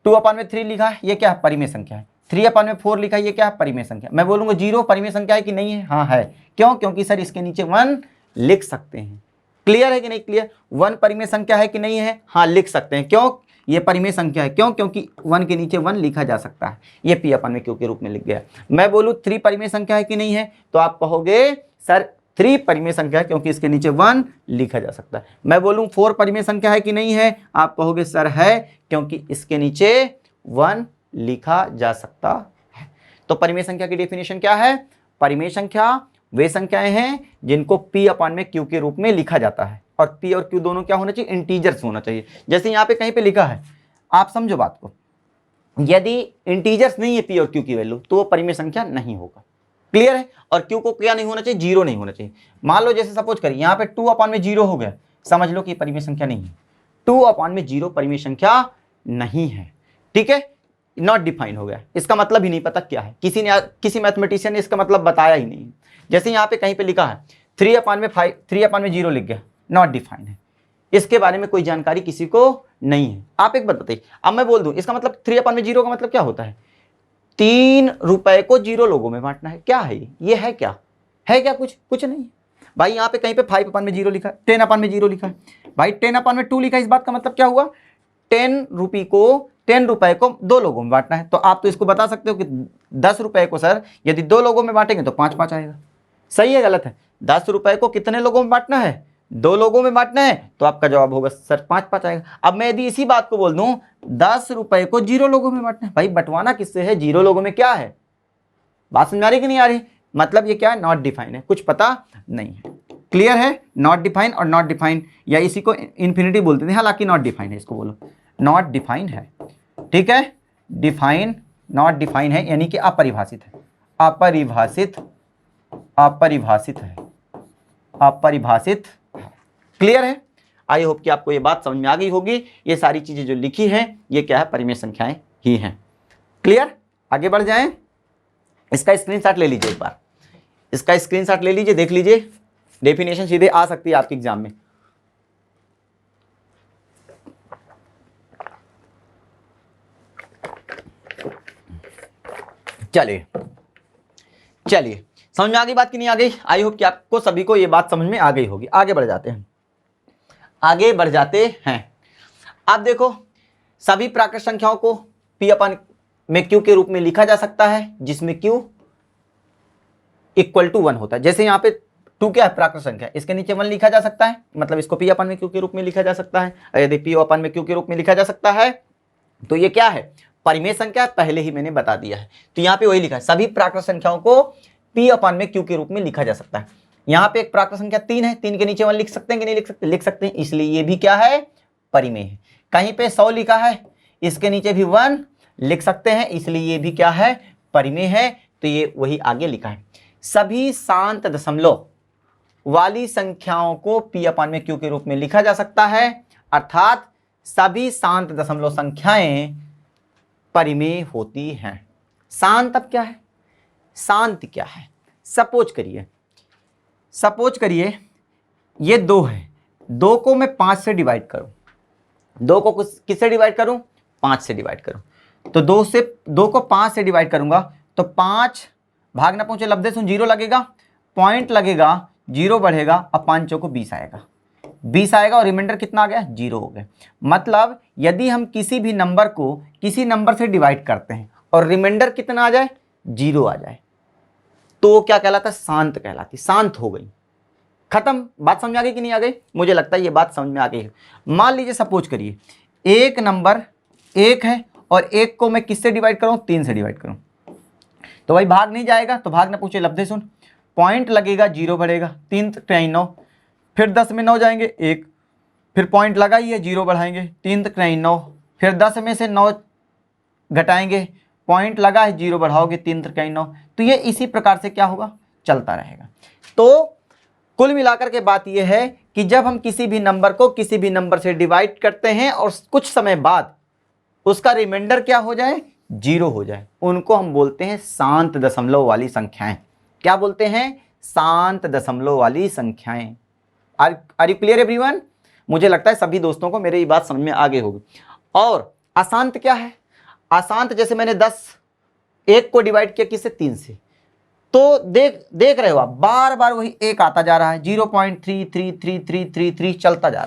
2/3 लिखा है, ये क्या है? परिमेय संख्या है। 3/4 लिखा है, ये क्या है? परिमेय संख्या। मैं बोलूंगा 0 परिमेय संख्या है कि नहीं है? हाँ है। क्यों? क्योंकि सर इसके नीचे 1 लिख सकते हैं। क्लियर है कि नहीं क्लियर? 1 परिमेय संख्या है कि नहीं है? हाँ लिख सकते हैं। क्यों? ये परिमेय संख्या है। क्यों? क्योंकि 1 के नीचे 1 लिखा जा सकता है, ये P/Q के रूप में लिख गया। मैं बोलूँ 3 परिमेय संख्या है कि नहीं है, तो आप कहोगे सर 3 परिमेय संख्या है, क्योंकि इसके नीचे 1 लिखा जा सकता है। मैं बोलूँ 4 परिमेय संख्या है कि नहीं है, आप कहोगे सर है, क्योंकि इसके नीचे 1 लिखा जा सकता है। तो परिमेय संख्या की डेफिनेशन क्या है? परिमेय संख्या वे संख्याएं हैं जिनको P/Q के रूप में लिखा जाता है, और P और Q दोनों क्या होना चाहिए? इंटीजर्स होना चाहिए। जैसे यहाँ पे कहीं पे लिखा है, आप समझो बात को, यदि इंटीजर्स नहीं है P और Q की वैल्यू तो वो परिमेय संख्या नहीं होगा। क्लियर है? और Q को क्या नहीं होना चाहिए? 0 नहीं होना चाहिए। मान लो जैसे सपोज करिए यहाँ पे 2/0 हो गया, समझ लो कि परिमेय संख्या नहीं है। 2/0 परिमेय संख्या नहीं है। ठीक है? नॉट डिफाइन हो गया, इसका मतलब ही नहीं पता क्या है, किसी मैथमेटिशियन ने इसका मतलब बताया ही नहीं। जैसे यहाँ पे कहीं पे लिखा है 3/0 लिख गया, नॉट डिफाइन है, इसके बारे में कोई जानकारी किसी को नहीं है। आप एक बात बताइए, अब मैं बोल दूं इसका मतलब 3/0 का मतलब क्या होता है? 3 रुपए को 0 लोगों में बांटना है। क्या है ये है क्या है? क्या कुछ नहीं भाई। यहाँ पे कहीं पे 5/0 लिखा है, 10/0 लिखा है भाई, 10/2 लिखा है। इस बात का मतलब क्या हुआ? 10 रुपए को 2 लोगों में बांटना है। तो आप तो इसको बता सकते हो कि 10 रुपए को सर यदि 2 लोगों में बांटेंगे तो 5 आएगा। सही है गलत है? 10 रुपए को कितने लोगों में बांटना है? 2 लोगों में बांटना है, तो आपका जवाब होगा सर 5 आएगा। अब मैं यदि इसी बात को बोल दूं 10 रुपए को 0 लोगों में बांटना है, भाई बंटवाना किससे है? 0 लोगों में। क्या है बात समझ आ रही कि नहीं आ रही? मतलब ये क्या है? नॉट डिफाइन है, कुछ पता नहीं है। क्लियर है? नॉट डिफाइन और नॉट डिफाइन, या इसी को इन्फिनिटी बोलते थे, हालांकि नॉट डिफाइन है, इसको बोलो नॉट डिफाइन है। ठीक है? डिफाइन नॉट डिफाइन है यानी कि अपरिभाषित है, अपरिभाषित है। क्लियर है? आई होप कि आपको ये बात समझ में आ गई होगी। ये सारी चीजें जो लिखी हैं ये क्या है? परिमेय संख्याएं ही हैं। क्लियर? आगे बढ़ जाएं। इसका स्क्रीनशॉट ले लीजिए, एक बार इसका स्क्रीनशॉट ले लीजिए, देख लीजिए, डेफिनेशन सीधे आ सकती है आपके एग्जाम में। चलिए समझ में आ गई बात कि नहीं आ गई? आई होप कि आपको सभी को ये बात समझ में आ गई होगी। आगे बढ़ जाते हैं। अब देखो, सभी प्राकृत संख्याओं को P/Q के रूप में लिखा जा सकता है, जिसमें Q = 1 होता है। जैसे यहाँ पे 2 क्या है? प्राकृत संख्या, इसके नीचे 1 लिखा जा सकता है, मतलब इसको P/Q के रूप में लिखा जा सकता है। यदि P/Q के रूप में लिखा जा सकता है तो ये क्या है, परिमेय संख्या, पहले ही मैंने बता दिया है। तो यहाँ पे वही लिखा है, सभी प्राकृत संख्याओं को p अपान में q के रूप में लिखा जा सकता है। यहाँ पे एक प्राकृत संख्या 3 है, 3 के नीचे 1 लिख सकते हैं कि नहीं लिख सकते, लिख सकते हैं, इसलिए ये भी क्या है, परिमेय है। कहीं पे 100 लिखा है, इसके नीचे भी 1 लिख सकते हैं, इसलिए ये भी क्या है, परिमेय है। तो ये वही आगे लिखा है, सभी शांत दशमलव वाली संख्याओं को p अपान में q के रूप में लिखा जा सकता है, अर्थात सभी शांत दशमलव संख्याएं परिमेय होती हैं। शांत अब क्या है, शांत क्या है, सपोज करिए ये 2 है, 2 को मैं 5 से डिवाइड करूं, 2 को किससे डिवाइड करूं, 5 से डिवाइड करूं। तो 2 को 5 से डिवाइड करूंगा तो 5 भाग ना पहुंचे लब्धे सुन 0 लगेगा, पॉइंट लगेगा, 0 बढ़ेगा, अब 5 चौको 20 आएगा, 20 आएगा और रिमाइंडर कितना आ गया, 0 हो गया। मतलब यदि हम किसी भी नंबर को किसी नंबर से डिवाइड करते हैं और रिमाइंडर कितना आ जाए, 0 आ जाए, तो क्या कहलाता है, शांत कहलाती, शांत हो गई, खत्म। बात समझ आ गई कि नहीं आ गई, मुझे लगता है ये बात समझ में आ गई है। मान लीजिए सपोज करिए एक नंबर 1 है और 1 को मैं किससे डिवाइड करूं, 3 से डिवाइड करूं, तो भाई भाग नहीं जाएगा, तो भाग ना पूछे लब्धे सुन, पॉइंट लगेगा, 0 बढ़ेगा, 3 3 9, फिर 10 में 9 जाएंगे 1, फिर पॉइंट लगाइए, 0 बढ़ाएंगे, 3 3 9, फिर 10 में से 9 घटाएंगे, पॉइंट लगा है, 0 बढ़ाओगे, 3 3 9, तो ये इसी प्रकार से क्या होगा, चलता रहेगा। तो कुल मिलाकर के बात यह है कि जब हम किसी भी नंबर को किसी भी नंबर से डिवाइड करते हैं और कुछ समय बाद उसका रिमाइंडर क्या हो जाए, 0 हो जाए, उनको हम बोलते हैं शांत दशमलव वाली संख्याएं। क्या बोलते हैं, शांत दशमलव वाली संख्याएं। Are you clear everyone? मुझे लगता है सभी दोस्तों को मेरी बात समझ में आ गई होगी। और अशांत क्या है, अशांत जैसे मैंने 1 को डिवाइड किया किससे, 3 से, तो देख रहे हो आप बार बार वही 1 आता जा रहा है, 0.33333 चलता जा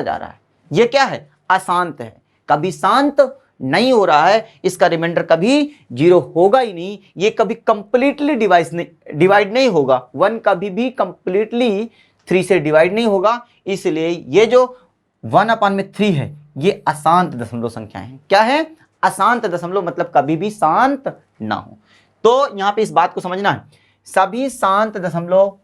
रहा है। ये क्या है, अशांत है, कभी शांत नहीं हो रहा है, इसका रिमाइंडर कभी 0 होगा ही नहीं, ये कभी कंप्लीटली डिवाइड नहीं होगा, 1 कभी भी कंप्लीटली 3 से डिवाइड नहीं होगा, इसलिए ये जो 1/3 है ये अशांत दशमलव संख्याएं हैं। क्या है, अशांत दशमलव, मतलब कभी भी शांत ना हो। तो यहां पे इस बात को समझना है, सभी शांत दशमलव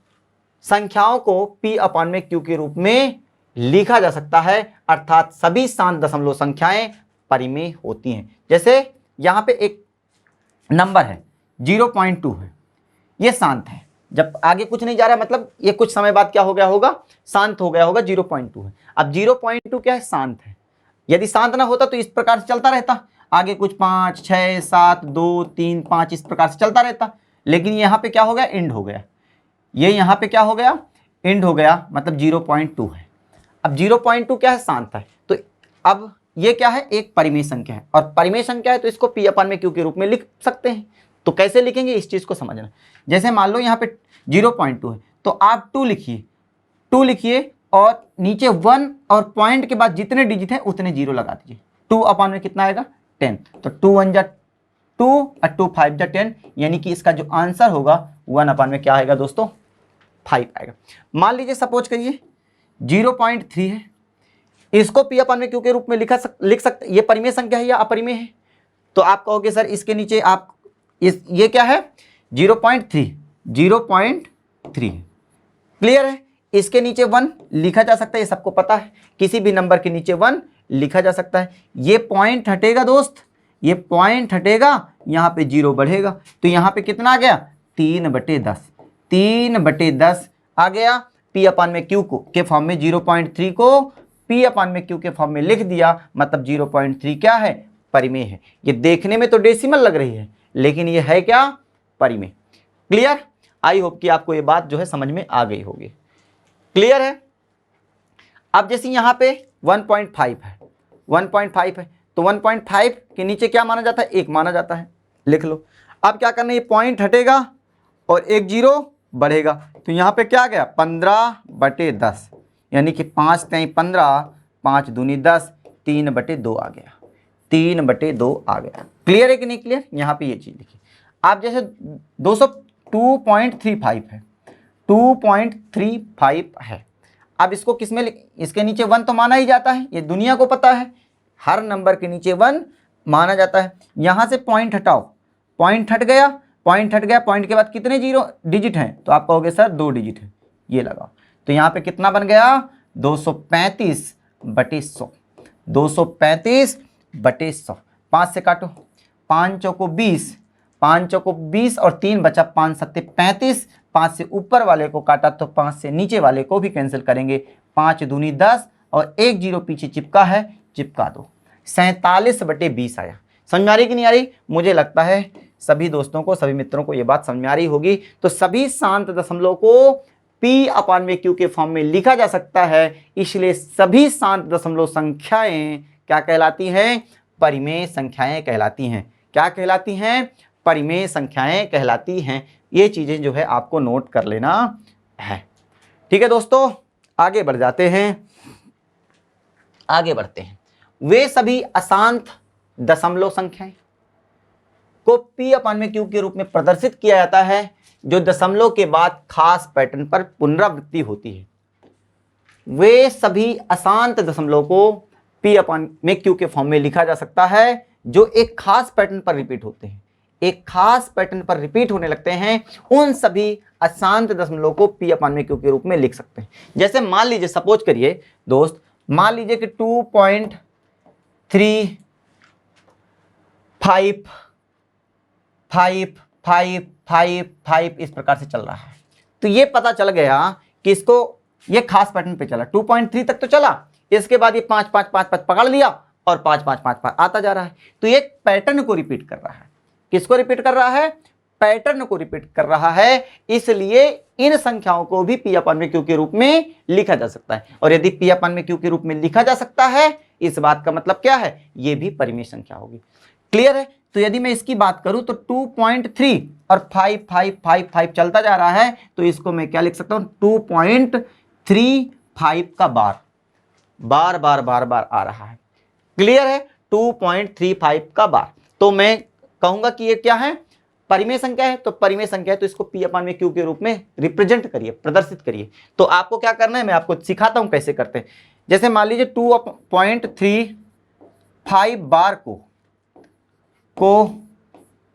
संख्याओं को p/q के रूप में लिखा जा सकता है, अर्थात सभी शांत दशमलव संख्याएं परिमेय होती हैं। जैसे यहां पे एक नंबर है 0.2 है, ये शांत है, जब आगे कुछ नहीं जा रहा है, मतलब ये कुछ समय बाद क्या हो गया होगा, शांत हो गया होगा, 0.2 है। अब 0.2 क्या है, शांत है, यदि शांत ना होता तो इस प्रकार से चलता रहता, आगे कुछ 5 6 7 2 3 5 इस प्रकार से चलता रहता, लेकिन यहाँ पे क्या हो गया, एंड हो गया, ये यहाँ पे क्या हो गया, एंड हो गया, मतलब 0.2 है। अब 0.2 क्या है, शांत है, तो अब ये क्या है, एक परिमेय संख्या है, और परिमेय संख्या है तो इसको p/q के रूप में लिख सकते हैं। तो कैसे लिखेंगे, इस चीज को समझना। जैसे मान लो यहाँ पे 0.2 है, तो आप 2 लिखिए और नीचे 1 और पॉइंट के बाद जितने डिजिट हैं उतने 0 लगा दीजिए। 2 कितना आएगा, 10, तो 2 1 जा 2 और 2 5 जा 10, यानी कि इसका जो आंसर होगा 1 क्या आएगा दोस्तों, 5 आएगा। मान लीजिए सपोज करिए 0.3 है, इसको p/q के रूप में लिख सकते, ये परिमेय संख्या है या अपरिमेय है, तो आप कहोगे सर इसके नीचे आप ये क्या है, 0.3 क्लियर है, इसके नीचे 1 लिखा जा सकता है, ये सबको पता है, किसी भी नंबर के नीचे 1 लिखा जा सकता है। ये पॉइंट हटेगा दोस्त, ये पॉइंट हटेगा, यहाँ पे 0 बढ़ेगा, तो यहाँ पे कितना आ गया, 3/10, 3/10 आ गया। p/q को के फॉर्म में 0.3 को p/q के फॉर्म में लिख दिया, मतलब 0.3 क्या है, परिमेय है। ये देखने में तो डेसिमल लग रही है, लेकिन ये है क्या, परिमेय। क्लियर? आई होप कि आपको ये बात जो है समझ में आ गई होगी। क्लियर है? अब जैसे यहाँ पे 1.5 है, 1.5 है, तो 1.5 के नीचे क्या माना जाता है, 1 माना जाता है, लिख लो। अब क्या करना है, ये पॉइंट हटेगा और एक 0 बढ़ेगा, तो यहाँ पे क्या आ गया, 15/10, यानी कि 5 3 15, 5 दूनी 10, 3/2 आ गया, 3/2 आ गया। क्लियर है कि नहीं क्लियर? यहाँ पे ये चीज़ देखिए। आप जैसे 2.35 है, 2.35 है, अब इसको किस में, इसके नीचे 1 तो माना ही जाता है, ये दुनिया को पता है, हर नंबर के नीचे 1 माना जाता है। यहाँ से पॉइंट हटाओ, पॉइंट हट गया, पॉइंट हट गया, पॉइंट के बाद कितने जीरो डिजिट हैं, तो आप कहोगे सर 2 डिजिट है, ये लगाओ। तो यहाँ पे कितना बन गया 235/100, 235/100। 5 से काटो, 5 चौको 20, 5 चौको 20 और 3 बचा, 5 सत्ते 35। 5 से ऊपर वाले को काटा तो 5 से नीचे वाले को भी कैंसिल करेंगे, 5 दूनी 10 और 1 जीरो पीछे चिपका है, चिपका दो। 47/20 आया। समझ में आ रही कि नहीं आ रही? मुझे लगता है सभी दोस्तों को, सभी मित्रों को ये बात समझ में आ रही होगी। तो सभी शांत दशमलव को P/Q के फॉर्म में लिखा जा सकता है, इसलिए सभी शांत दशमलव संख्याएं क्या कहलाती हैं? परिमेय संख्याएं कहलाती हैं। क्या कहलाती हैं? परिमेय संख्याएं कहलाती हैं। ये चीजें जो है आपको नोट कर लेना है। ठीक है दोस्तों, आगे बढ़ जाते हैं, आगे बढ़ते हैं। वे सभी अशांत दशमलव संख्याएं को P/Q के रूप में प्रदर्शित किया जाता है जो दशमलव के बाद खास पैटर्न पर पुनरावृत्ति होती है। वे सभी अशांत दशमलव को P/Q के फॉर्म में लिखा जा सकता है जो एक खास पैटर्न पर रिपीट होते हैं। एक खास पैटर्न पर रिपीट होने लगते हैं, उन सभी अशांत दशमलव को P/Q के रूप में लिख सकते हैं। जैसे मान लीजिए, सपोज करिए दोस्त, मान लीजिए कि 2.35555 इस प्रकार से चल रहा है। तो ये पता चल गया कि इसको ये खास पैटर्न पे चला, 2.3 तक तो चला, इसके बाद ये 5 5 5 5 पकड़ लिया और 5 5 5 5 आता जा रहा है। तो ये पैटर्न को रिपीट कर रहा है। किसको रिपीट कर रहा है? पैटर्न को रिपीट कर रहा है। इसलिए इन संख्याओं को भी P/Q के रूप में लिखा जा सकता है। और यदि P/Q के रूप में लिखा जा सकता है, इस बात का मतलब क्या है? ये भी परिमेय संख्या होगी। क्लियर है? तो यदि मैं इसकी बात करूं तो 2.3 और 5 5 5 5 चलता जा रहा है, तो इसको मैं क्या लिख सकता हूं? 2.35 का बार बार बार बार बार आ रहा है। क्लियर है? 2.35 का बार। तो मैं कहूंगा कि ये क्या है? परिमेय संख्या है। तो परिमेय संख्या है, तो इसको P/Q के रूप में रिप्रेजेंट करिए, प्रदर्शित करिए। तो आपको क्या करना है, मैं आपको सिखाता हूं कैसे करते हैं। जैसे मान लीजिए 2.35 बार को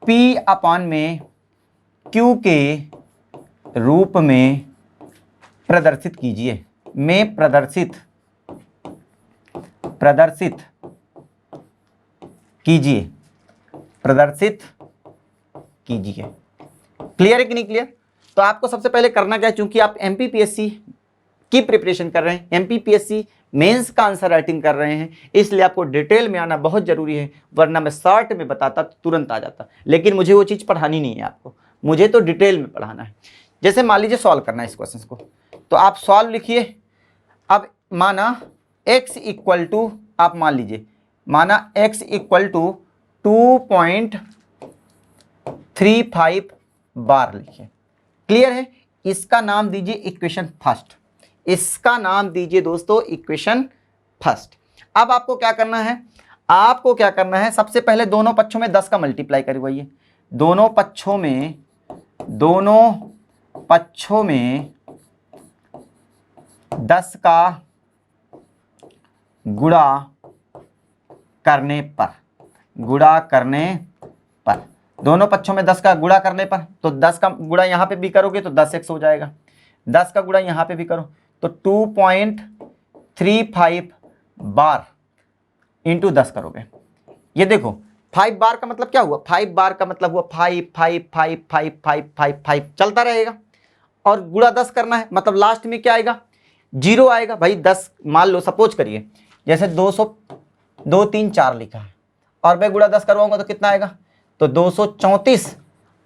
P/Q के रूप में प्रदर्शित कीजिए। में प्रदर्शित कीजिए, प्रदर्शित कीजिए। क्लियर है कि नहीं क्लियर? तो आपको सबसे पहले करना क्या है, चूंकि आप MPPSC की प्रिपरेशन कर रहे हैं, MPPSC मेंस का आंसर राइटिंग कर रहे हैं, इसलिए आपको डिटेल में आना बहुत जरूरी है। वरना मैं शॉर्ट में बताता तो तुरंत आ जाता, लेकिन मुझे वो चीज़ पढ़ानी नहीं है आपको, मुझे तो डिटेल में पढ़ाना है। जैसे मान लीजिए सॉल्व करना है इस क्वेश्चन को, तो आप सॉल्व लिखिए। अब माना x इक्वल टू, आप मान लीजिए माना x इक्वल टू 2.35 बार लिखिए। क्लियर है? इसका नाम दीजिए इक्वेशन फर्स्ट, इसका नाम दीजिए दोस्तों इक्वेशन फर्स्ट। अब आपको क्या करना है? आपको क्या करना है, सबसे पहले दोनों पक्षों में 10 का मल्टीप्लाई करवाइए। दोनों पक्षों में 10 का गुणा करने पर, दोनों पक्षों में 10 का गुणा करने पर, तो 10 का गुणा यहां पे भी करोगे तो 10x हो जाएगा, 10 का गुणा यहां पे भी करो तो 2.35 बार इंटू 10 करोगे। ये देखो 5 बार का मतलब क्या हुआ? 5 बार का मतलब हुआ 5 5 5 5 5 5 5 चलता रहेगा, और गुणा 10 करना है, मतलब लास्ट में क्या आएगा? 0 आएगा। भाई 10 मान लो, सपोज करिए जैसे 200 2 3 4 लिखा है, और मैं गुणा 10 करवाऊंगा तो कितना आएगा? तो 234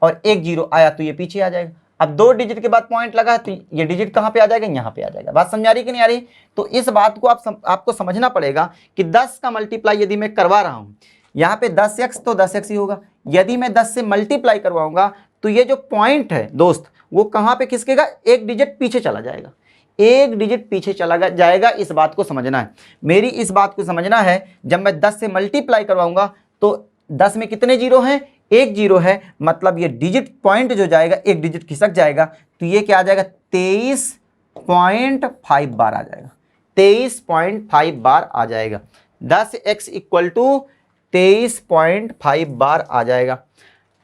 और 1 0 आया तो ये पीछे आ जाएगा। अब 2 डिजिट के बाद पॉइंट लगा है तो ये डिजिट कहाँ पे आ जाएगा? यहाँ पे आ जाएगा। बात समझ आ रही कि नहीं आ रही? तो इस बात को आपको समझना पड़ेगा कि 10 का मल्टीप्लाई यदि मैं करवा रहा हूँ, यहाँ पे 10x तो 10x ही होगा। यदि मैं 10 से मल्टीप्लाई करवाऊंगा तो ये जो पॉइंट है दोस्त, वो कहाँ पे खिसकेगा? 1 डिजिट पीछे चला जाएगा, 1 डिजिट पीछे चला जाएगा। इस बात को समझना है, मेरी इस बात को समझना है। जब मैं 10 से मल्टीप्लाई करवाऊंगा तो 10 में कितने जीरो हैं? 1 जीरो है, मतलब ये डिजिट पॉइंट जो जाएगा 1 डिजिट खिसक जाएगा, तो ये क्या आ जाएगा? 23.5 बार आ जाएगा, 23.5 बार आ जाएगा। 10x इक्वल टू 23.5 बार आ जाएगा।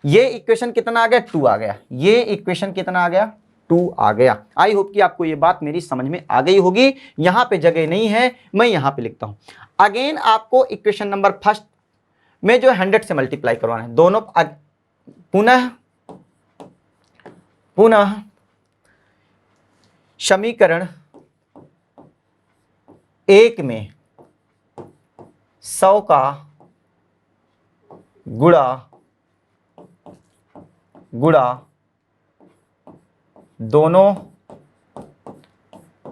ये इक्वेशन कितना आ गया? 2 आ गया। ये इक्वेशन कितना आ गया? 2 आ गया। आई होप कि आपको ये बात मेरी समझ में आ गई होगी। यहां पे जगह नहीं है, मैं यहां पे लिखता हूं। अगेन आपको इक्वेशन नंबर फर्स्ट में जो 100 से मल्टीप्लाई करवाना है, दोनों पुनः समीकरण 1 में 100 का गुणा दोनों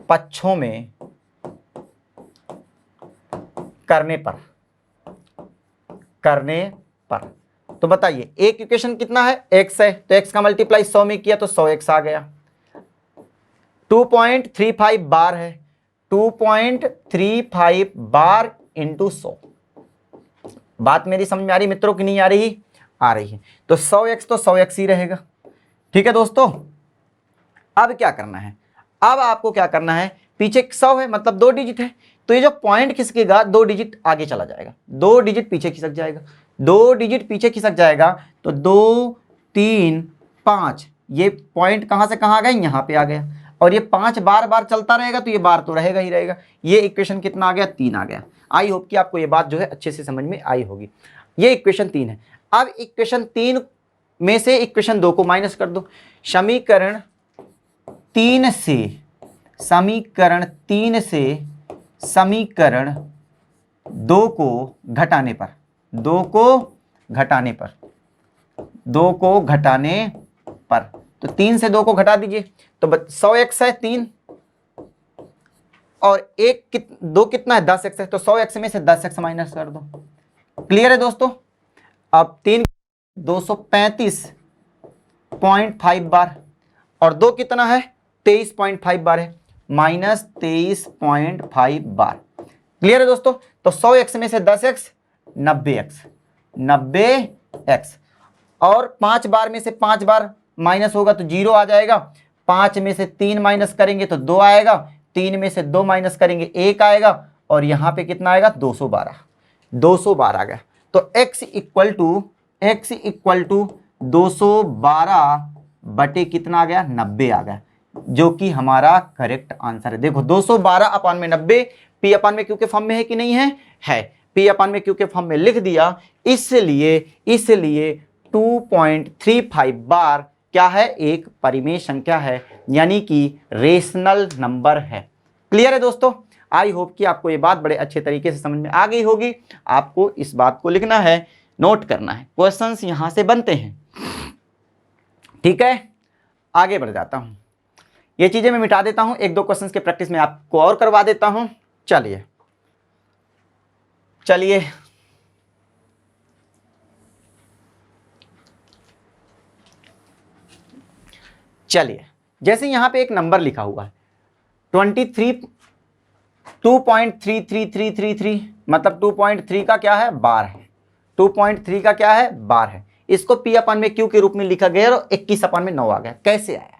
पक्षों में करने पर तो बताइए एक इक्वेशन कितना है? x है, तो x का मल्टीप्लाई 100 में किया तो 100x आ गया। 2.35 बार है, 2.35 बार इंटू 100। बात मेरी समझ में आ रही मित्रों की नहीं आ रही? आ रही है। तो 100x तो 100x ही रहेगा। ठीक है दोस्तों, अब क्या करना है? अब आपको क्या करना है, पीछे 100 है मतलब 2 डिजिट है, तो ये जो पॉइंट खिसकेगा 2 डिजिट आगे चला जाएगा, 2 डिजिट पीछे खिसक जाएगा, 2 डिजिट पीछे खिसक जाएगा तो 2 3 5, ये पॉइंट कहां से कहां आ गया? यहां पे आ गया। और ये 5 बार बार चलता रहेगा तो ये बार तो रहेगा ही रहेगा। ये इक्वेशन कितना आ गया? 3 आ गया। आई होप कि आपको ये बात जो है अच्छे से समझ में आई होगी। ये इक्वेशन 3 है। अब इक्वेशन 3 में से इक्वेशन 2 को माइनस कर दो। समीकरण 3 से समीकरण 2 को घटाने पर तो 3 से 2 को घटा दीजिए तो 100x है 3 और 2 कितना है? 10x है, तो 100x में से 10x माइनस कर दो। क्लियर है दोस्तों? अब 3 235.5 बार और 2 कितना है? 23.5 बार है, माइनस 23.5 बार। क्लियर है दोस्तों? तो 100x में से 10x 90x और 5 बार में से 5 बार माइनस होगा तो 0 आ जाएगा। 5 में से 3 माइनस करेंगे तो 2 आएगा, 3 में से 2 माइनस करेंगे 1 आएगा और यहां पे कितना आएगा? 212 आ गया। तो x इक्वल टू 212 बटे कितना आ गया? 90 आ गया, जो कि हमारा करेक्ट आंसर है। देखो 212 अपान में 90 पी अपान में क्यू के फॉर्म में है कि नहीं है? है। पी अपान में क्यू के फॉर्म में लिख दिया, इसलिए 2.35 बार क्या है? एक परिमेय संख्या है, यानी कि रेशनल नंबर है। क्लियर है दोस्तों? आई होप कि आपको ये बात बड़े अच्छे तरीके से समझ में आ गई होगी। आपको इस बात को लिखना है, नोट करना है, क्वेश्चंस यहां से बनते हैं। ठीक है, आगे बढ़ जाता हूं। ये चीजें मैं मिटा देता हूं, 1-2 क्वेश्चंस के प्रैक्टिस में आपको और करवा देता हूं। चलिए जैसे यहां पे एक नंबर लिखा हुआ है 2.333333, मतलब 2.3 का क्या है? बार है। 2.3 का क्या है? बार है। इसको पी अपान में क्यू के रूप में लिखा गया और 21 अपान में 9 आ गया। कैसे आया?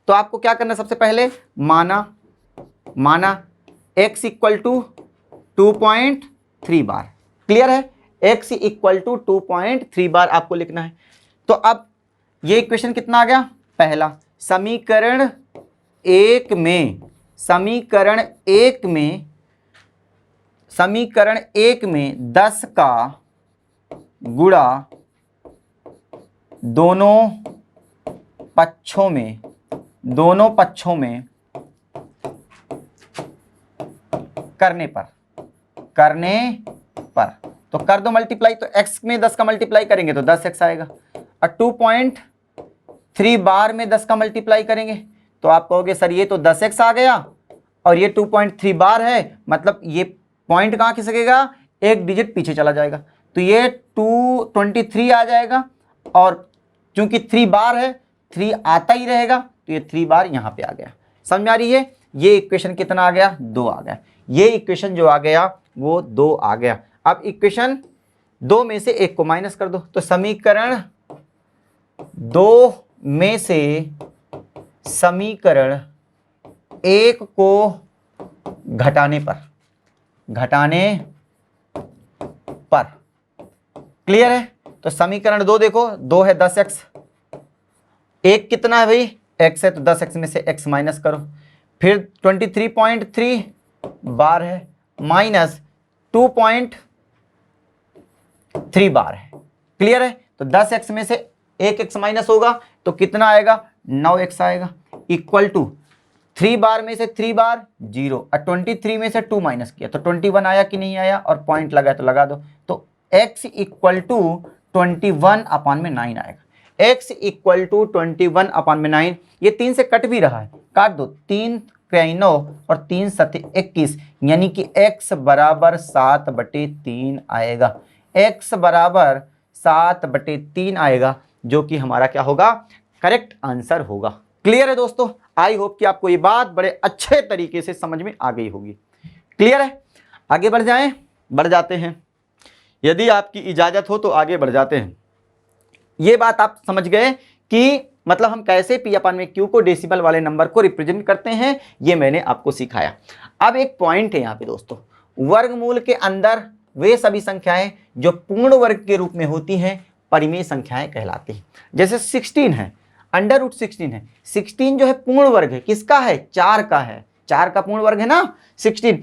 तो आपको क्या करना है? सबसे पहले माना x equal to 2.3 bar. Clear है? x इक्वल टू 2.3 बार आपको लिखना है। तो अब ये इक्वेशन कितना आ गया? पहला समीकरण 1 में 10 का गुणा दोनों पक्षों में करने पर तो कर दो मल्टीप्लाई। तो x में 10 का मल्टीप्लाई करेंगे तो 10x आएगा और 2.3 बार में 10 का मल्टीप्लाई करेंगे तो आप कहोगे सर ये तो 10x आ गया और ये 2.3 बार है, मतलब ये पॉइंट कहां खिसकेगा? एक डिजिट पीछे चला जाएगा तो ये 223 आ जाएगा और चूंकि 3 बार है 3 आता ही रहेगा तो ये 3 बार यहां पे आ गया। समझ में आ रही है? ये इक्वेशन कितना आ गया? 2 आ गया। ये इक्वेशन जो आ गया वो 2 आ गया। अब इक्वेशन 2 में से 1 को माइनस कर दो तो समीकरण 2 में से समीकरण 1 को घटाने पर। क्लियर है? तो समीकरण 2 देखो, 2 है 10x, एक कितना है भाई, x है, तो 10x में से x माइनस करो, फिर 23.3 बार है माइनस 2.3 बार है। क्लियर है? तो 10x में से 1x माइनस होगा तो कितना आएगा, 9x आएगा, इक्वल टू 3 बार में से 3 बार 0 और 23 में से 2 माइनस किया तो 21 आया कि नहीं आया, और पॉइंट लगा तो लगा दो, तो x इक्वल टू 21/9 आएगा। x इक्वल टू 21/9, ये 3 से कट भी रहा है, काट दो, 3 3 9 और 3 7 21, यानी कि x बराबर 7/3 आएगा, x बराबर 7/3 आएगा, जो कि हमारा क्या होगा, करेक्ट आंसर होगा। क्लियर है दोस्तों? आई होप कि आपको ये बात बड़े अच्छे तरीके से समझ में आ गई होगी। क्लियर है? आगे बढ़ जाते हैं, यदि आपकी इजाजत हो तो आगे बढ़ जाते हैं। ये बात आप समझ गए कि मतलब हम कैसे P/Q को डेसिमल वाले नंबर को रिप्रेजेंट करते हैं, ये मैंने आपको सिखाया। अब एक पॉइंट है यहाँ पे दोस्तों, वर्गमूल के अंदर वे सभी संख्याएं जो पूर्ण वर्ग के रूप में होती हैं परिमेय संख्याएं कहलाती हैं। जैसे 16 है, √16 है, 16 जो है पूर्ण वर्ग है, किसका है, 4 का है, 4 का पूर्ण वर्ग है ना 16,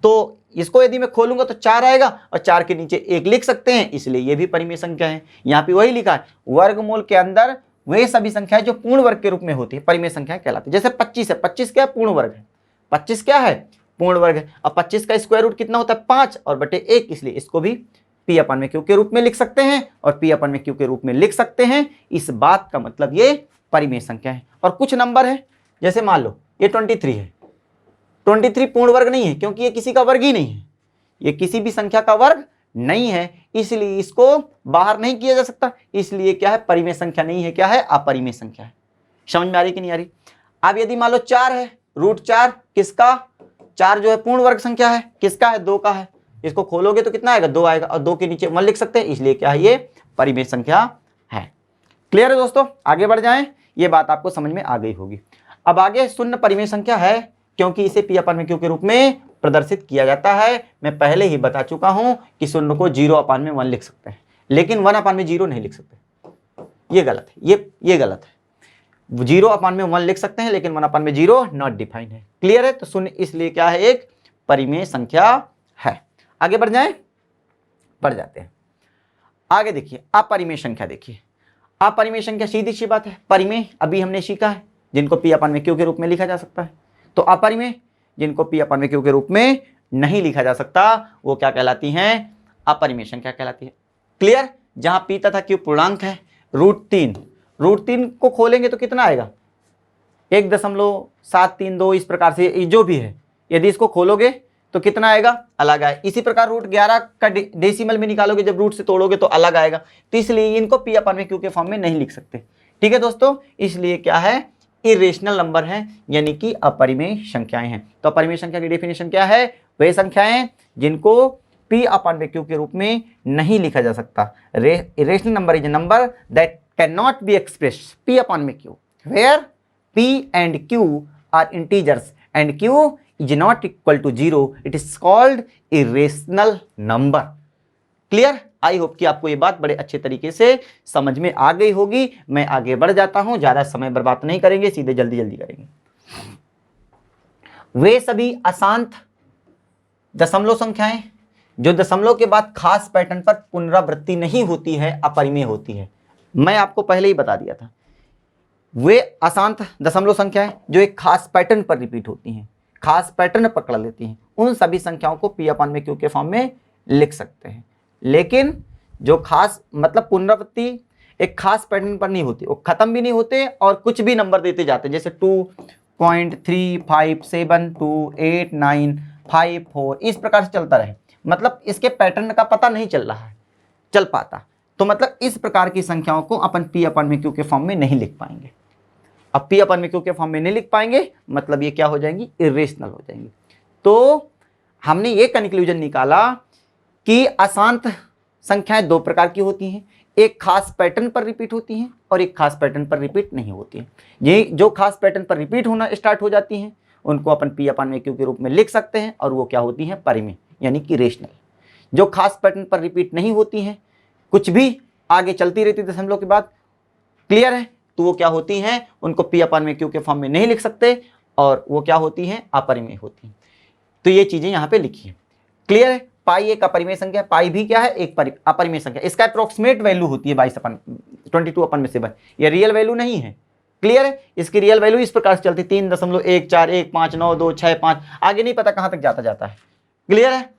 तो इसको यदि मैं खोलूंगा तो 4 आएगा और 4 के नीचे 1 लिख सकते हैं, इसलिए ये भी परिमेय संख्या है। यहाँ पे वही लिखा है, वर्गमूल के अंदर वे सभी संख्याएं जो पूर्ण वर्ग के रूप में होती है परिमेय संख्याएं कहलाती है। जैसे 25 है, 25 क्या है, पूर्ण वर्ग है, 25 क्या है, पूर्ण वर्ग है। अब 25 का स्क्वायर रूट कितना होता है, 5 और बटे 1, इसलिए इसको भी P/Q के रूप में लिख सकते हैं और P/Q के रूप में लिख सकते हैं। इस बात का मतलब ये परिमेय संख्या है। और कुछ नंबर है, जैसे मान लो ये 23 है, 23 पूर्ण वर्ग नहीं है, क्योंकि ये किसी का वर्ग ही नहीं है, ये किसी भी संख्या का वर्ग नहीं है, इसलिए इसको बाहर नहीं किया जा सकता, इसलिए क्या है, परिमेय संख्या नहीं है, क्या है, अपरिमेय संख्या है। समझ में आ रही कि नहीं आ रही? अब यदि मान लो 4 है, √4 किसका, 4 जो है पूर्ण वर्ग संख्या है, किसका है, 2 का है, इसको खोलोगे तो कितना आएगा, 2 आएगा, और 2 के नीचे 1 लिख सकते हैं, इसलिए क्या है, ये परिमेय संख्या है। क्लियर है दोस्तों? आगे बढ़ जाएं, ये बात आपको समझ में आ गई होगी। अब आगे शून्य परिमेय संख्या है, क्योंकि इसे P/Q के रूप में प्रदर्शित किया जाता है। मैं पहले ही बता चुका हूं कि शून्य को 0/1 लिख सकते हैं, लेकिन 1/0 नहीं लिख सकते, ये गलत है, ये गलत है। 0/1 लिख सकते हैं, लेकिन 1/0 नॉट डिफाइंड है। क्लियर है? तो शून्य इसलिए क्या है, एक परिमेय संख्या है। आगे बढ़ जाते हैं। आगे देखिए, अपरिमेय संख्या देखिए, अपरिमेय संख्या सीधी सी बात है, परिमेय अभी हमने सीखा है जिनको P/Q के रूप में लिखा जा सकता है, तो अपरिमेय जिनको P/Q के रूप में नहीं लिखा जा सकता वो क्या कहलाती हैं, अपरिमेय संख्या कहलाती है। क्लियर? जहां P तथा Q पूर्णांक है, √3 को खोलेंगे तो कितना आएगा, 1.732, इस प्रकार से जो भी है, यदि इसको खोलोगे तो कितना आएगा, अलग आए। इसी प्रकार √11 का डेसिमल में निकालोगे, जब रूट से तोड़ोगे तो अलग आएगा, तो इसलिए इनको P/Q के फॉर्म में नहीं लिख सकते। ठीक है दोस्तों? इसलिए क्या है, इरेशनल नंबर है, यानी कि अपरिमेय संख्याएं हैं। तो अपरिमेय संख्या की डेफिनेशन क्या है, वे संख्याएं जिनको P/Q के रूप में नहीं लिखा जा सकता। Irrational number is a number that can not be expressed P/Q, where P and Q are integers and Q is not equal to 0, it is called irrational number. Clear? I hope कि आपको ये बात बड़े अच्छे तरीके से समझ में आ गई होगी। मैं आगे बढ़ जाता हूं, ज्यादा समय बर्बाद नहीं करेंगे, सीधे जल्दी करेंगे। वे सभी अशांत दशमलव संख्याएं जो दशमलव के बाद खास पैटर्न पर पुनरावृत्ति नहीं होती है, अपरिमेय होती है। मैं आपको पहले ही बता दिया था, वे अशांत दशमलव संख्याएं जो एक खास पैटर्न पर रिपीट होती हैं, खास पैटर्न पकड़ लेती हैं, उन सभी संख्याओं को P/Q के फॉर्म में लिख सकते हैं। लेकिन जो खास मतलब पुनरावृत्ति एक खास पैटर्न पर नहीं होती, वो खत्म भी नहीं होते और कुछ भी नंबर देते जाते हैं, जैसे 2.357 2 8 9 5 4, इस प्रकार से चलता रहे, मतलब इसके पैटर्न का पता नहीं चल पाता, तो मतलब इस प्रकार की संख्याओं को अपन P/Q के फॉर्म में नहीं लिख पाएंगे। अब P/Q के फॉर्म में नहीं लिख पाएंगे मतलब ये क्या हो जाएंगी, इरेशनल हो जाएंगी। तो हमने ये कंक्लूजन निकाला कि अशांत संख्याएं 2 प्रकार की होती हैं, एक खास पैटर्न पर रिपीट होती हैं और एक खास पैटर्न पर रिपीट नहीं होती हैं। ये जो खास पैटर्न पर रिपीट होना स्टार्ट हो जाती हैं उनको अपन P/Q के रूप में लिख सकते हैं और वो क्या होती हैं, परिमेय यानी कि रेशनल। जो खास पैटर्न पर रिपीट नहीं होती हैं, कुछ भी आगे चलती रहती दशमलव के बाद, क्लियर है, तो वो क्या होती हैं, उनको पी अपन में क्यू के फॉर्म में नहीं लिख सकते और वो क्या होती हैं, अपरिमेय होती हैं। तो ये चीजें यहाँ पे लिखी है, क्लियर है। पाई एक अपरिमेय संख्या है, पाई भी क्या है, एक अपरिमेय संख्या। इसका अप्रोक्सीमेट वैल्यू होती है 22/7, ये रियल वैल्यू नहीं है, क्लियर है। इसकी रियल वैल्यू इस प्रकार से चलती 3.1415926 आगे नहीं पता कहां तक जाता है, क्लियर है।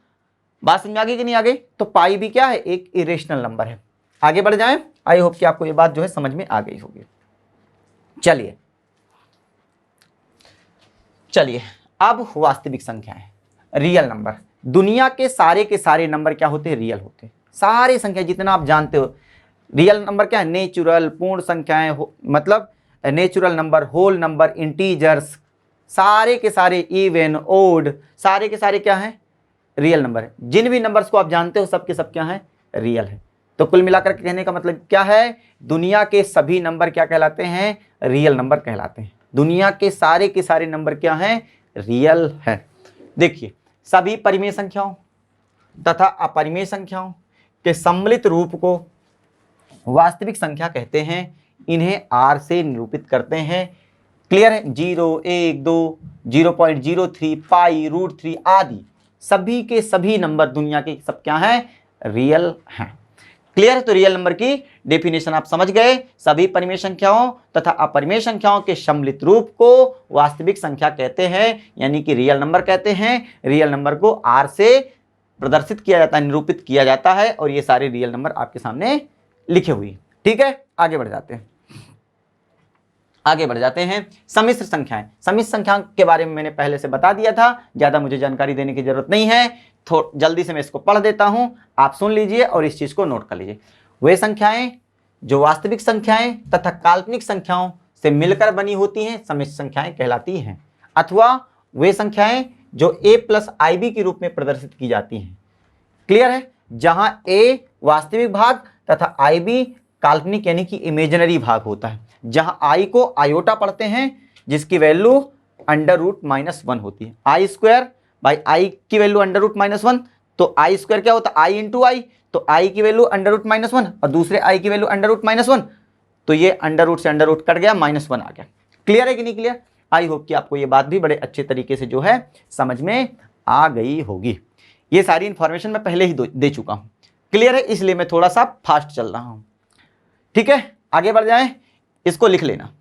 बात समझ में आ गई कि नहीं आ गई। तो पाई भी क्या है, एक इरेशनल नंबर है। आगे बढ़ जाएं, आई होप कि आपको ये बात जो है समझ में आ गई होगी। चलिए अब वास्तविक संख्याएं, रियल नंबर। दुनिया के सारे नंबर क्या होते हैं, रियल होते हैं। सारे संख्या जितना आप जानते हो, रियल नंबर क्या है, नेचुरल, पूर्ण संख्याएं, मतलब natural number, whole number, integers, सारे के सारे, इवन, ओड, सारे के सारे क्या हैं, रियल नंबर है। जिन भी नंबर्स को आप जानते हो सबके सब क्या हैं, रियल है। तो कुल मिलाकर कहने का मतलब क्या है, दुनिया के सभी नंबर क्या कहलाते हैं, रियल नंबर कहलाते हैं। दुनिया के सारे नंबर क्या हैं, रियल है। देखिए, सभी परिमेय संख्याओं तथा अपरिमेय संख्याओं के सम्मिलित रूप को वास्तविक संख्या कहते हैं। इन्हें आर से निरूपित करते हैं, क्लियर है। 0, 1, 2, 0.03, पाई, √3 आदि सभी के सभी नंबर दुनिया के सब क्या हैं, रियल हैं, क्लियर है। तो रियल नंबर की डेफिनेशन आप समझ गए। सभी परिमेय संख्याओं तथा अपरिमेय संख्याओं के सम्मिलित रूप को वास्तविक संख्या कहते हैं, यानी कि रियल नंबर कहते हैं। रियल नंबर को आर से प्रदर्शित किया जाता है, निरूपित किया जाता है, और ये सारे रियल नंबर आपके सामने लिखे हुए, ठीक है। आगे बढ़ जाते हैं सम्मिश्र संख्याएं। सम्मिश्र संख्याओं के बारे में मैंने पहले से बता दिया था, ज्यादा मुझे जानकारी देने की जरूरत नहीं है। जल्दी से मैं इसको पढ़ देता हूं, आप सुन लीजिए और इस चीज को नोट कर लीजिए। वे संख्याएं जो वास्तविक संख्याएं तथा काल्पनिक संख्याओं से मिलकर बनी होती हैं सम्मिश्र संख्याएं कहलाती हैं, अथवा वे संख्याएं जो a+ib के रूप में प्रदर्शित की जाती हैं, क्लियर है। जहां a वास्तविक भाग तथा ib काल्पनिक यानी कि इमेजिनरी भाग होता है। जहां i को आयोटा पढ़ते हैं, जिसकी वैल्यू √-1 होती है। i² भाई i की वैल्यू √-1, तो i² क्या होता है, i इंटू आई, तो i की वैल्यू √-1 और दूसरे i की वैल्यू √-1, तो ये अंडर से अंडर कट गया, -1 आ गया। क्लियर है कि नहीं क्लियर। आई होप कि आपको ये बात भी बड़े अच्छे तरीके से जो है समझ में आ गई होगी। ये सारी इंफॉर्मेशन मैं पहले ही दे चुका हूं, क्लियर है, इसलिए मैं थोड़ा सा फास्ट चल रहा हूं, ठीक है। आगे बढ़ जाएं, इसको लिख लेना।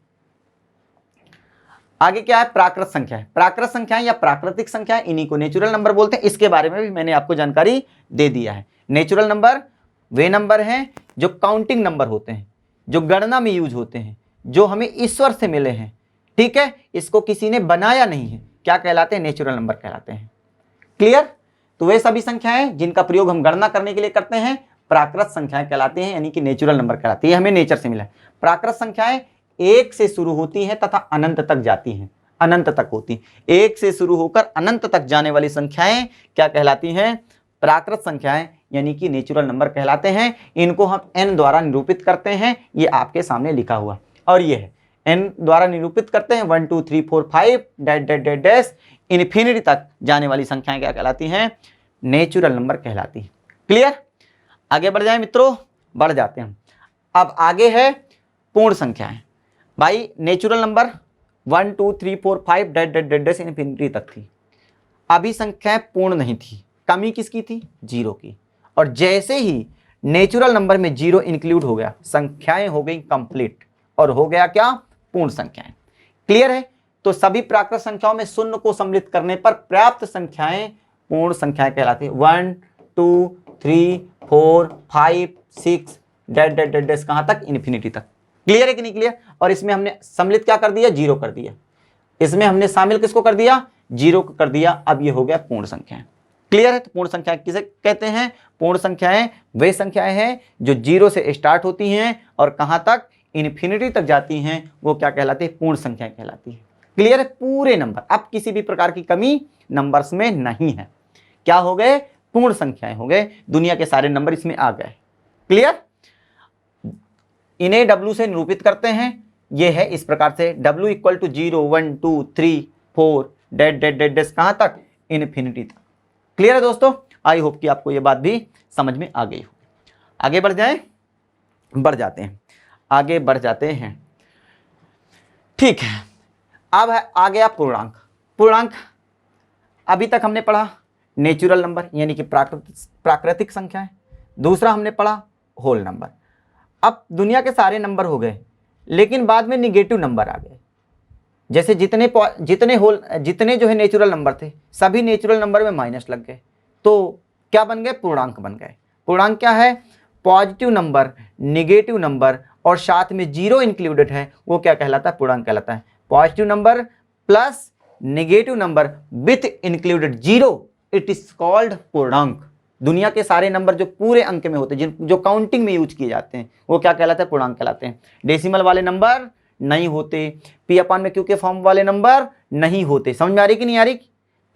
आगे क्या है, प्राकृत संख्या है। प्राकृत संख्याएं या प्राकृतिक संख्याएं, इन्हीं को नेचुरल नंबर बोलते हैं। इसके बारे में भी मैंने आपको जानकारी दे दिया है। नेचुरल नंबर वे नंबर हैं जो काउंटिंग नंबर होते हैं, जो गणना में यूज होते हैं, जो हमें ईश्वर से मिले हैं, ठीक है। इसको किसी ने बनाया नहीं है, क्या कहलाते हैं, नेचुरल नंबर कहलाते हैं, क्लियर। तो वे सभी संख्याएं जिनका प्रयोग हम गणना करने के लिए करते हैं प्राकृत संख्याएं कहलाती हैं, यानी कि नेचुरल नंबर कहलाती है, हमें नेचर से मिला है। प्राकृत संख्याएं 1 से शुरू होती हैं तथा अनंत तक जाती हैं, अनंत तक होती। 1 से शुरू होकर अनंत तक जाने वाली संख्याएं क्या कहलाती हैं, प्राकृत संख्याएं, यानी कि नेचुरल नंबर कहलाते हैं। इनको हम n द्वारा निरूपित करते हैं, ये आपके सामने लिखा हुआ, और ये है n द्वारा निरूपित करते हैं। 1 2 3 4 5 डैश इन्फिनिटी तक जाने वाली संख्याएं क्या कहलाती हैं, नेचुरल नंबर कहलाती हैं, क्लियर। आगे बढ़ जाए मित्रों, बढ़ जाते हैं। अब आगे है पूर्ण संख्याएं। भाई नेचुरल नंबर 1 2 3 4 5 डैश इन्फिनिटी तक थी, अभी संख्याएं पूर्ण नहीं थी। कमी किसकी थी, 0 की। और जैसे ही नेचुरल नंबर में 0 इंक्लूड हो गया, संख्याएं हो गई कंप्लीट, और हो गया क्या, पूर्ण संख्याएं, क्लियर है। तो सभी प्राकृत संख्याओं में शून्य को सम्मिलित करने पर प्राप्त संख्याएं पूर्ण संख्याएं कहलाती है। 1 2 3 4 5 6 डैश कहां तक, इन्फिनिटी तक, क्लियर है कि नहीं क्लियर। और इसमें हमने सम्मिलित क्या कर दिया, 0 कर दिया। इसमें हमने शामिल किसको कर दिया, 0 को कर दिया। अब ये हो गया पूर्ण संख्याएं, क्लियर है। तो पूर्ण संख्याएं किसे कहते हैं, पूर्ण संख्याएं वे संख्याएं हैं जो 0 से स्टार्ट होती हैं और कहां तक, इन्फिनिटी तक जाती हैं, वो क्या कहलाती है, पूर्ण संख्याएं कहलाती है, क्लियर है। पूरे नंबर, अब किसी भी प्रकार की कमी नंबर्स में नहीं है, क्या हो गए, पूर्ण संख्याएं हो गए। दुनिया के सारे नंबर इसमें आ गए, क्लियर। इन्हें W से निरूपित करते हैं, ये है इस प्रकार से, W = 0 1 2 3 4 डैश कहां तक, इन्फिनिटी तक, क्लियर है दोस्तों। आई होप कि आपको ये बात भी समझ में आ गई हो। आगे बढ़ जाते हैं, आगे बढ़ जाते हैं। ठीक है, अब आ गया पूर्णांक। पूर्णांक अभी तक हमने पढ़ा नेचुरल नंबर यानी कि प्राकृतिक संख्याएं, दूसरा हमने पढ़ा होल नंबर। अब दुनिया के सारे नंबर हो गए, लेकिन बाद में निगेटिव नंबर आ गए। जैसे जितने जो है नेचुरल नंबर थे, सभी नेचुरल नंबर में माइनस लग गए, तो क्या बन गए? पूर्णांक बन गए। पूर्णांक क्या है? पॉजिटिव नंबर, निगेटिव नंबर और साथ में जीरो इंक्लूडेड है, वो क्या कहलाता है? पूर्णांक कहलाता है। Positive number plus negative number with included zero, it is called पूर्णांक। दुनिया के सारे नंबर जो पूरे अंक में होते हैं, जो काउंटिंग में यूज किए जाते हैं, वो क्या कहलाते हैं? पूर्णांक कहलाते हैं। डेसिमल वाले नंबर नहीं होते, P/Q के फॉर्म वाले नंबर नहीं होते। समझ में आ रही कि नहीं आ रही?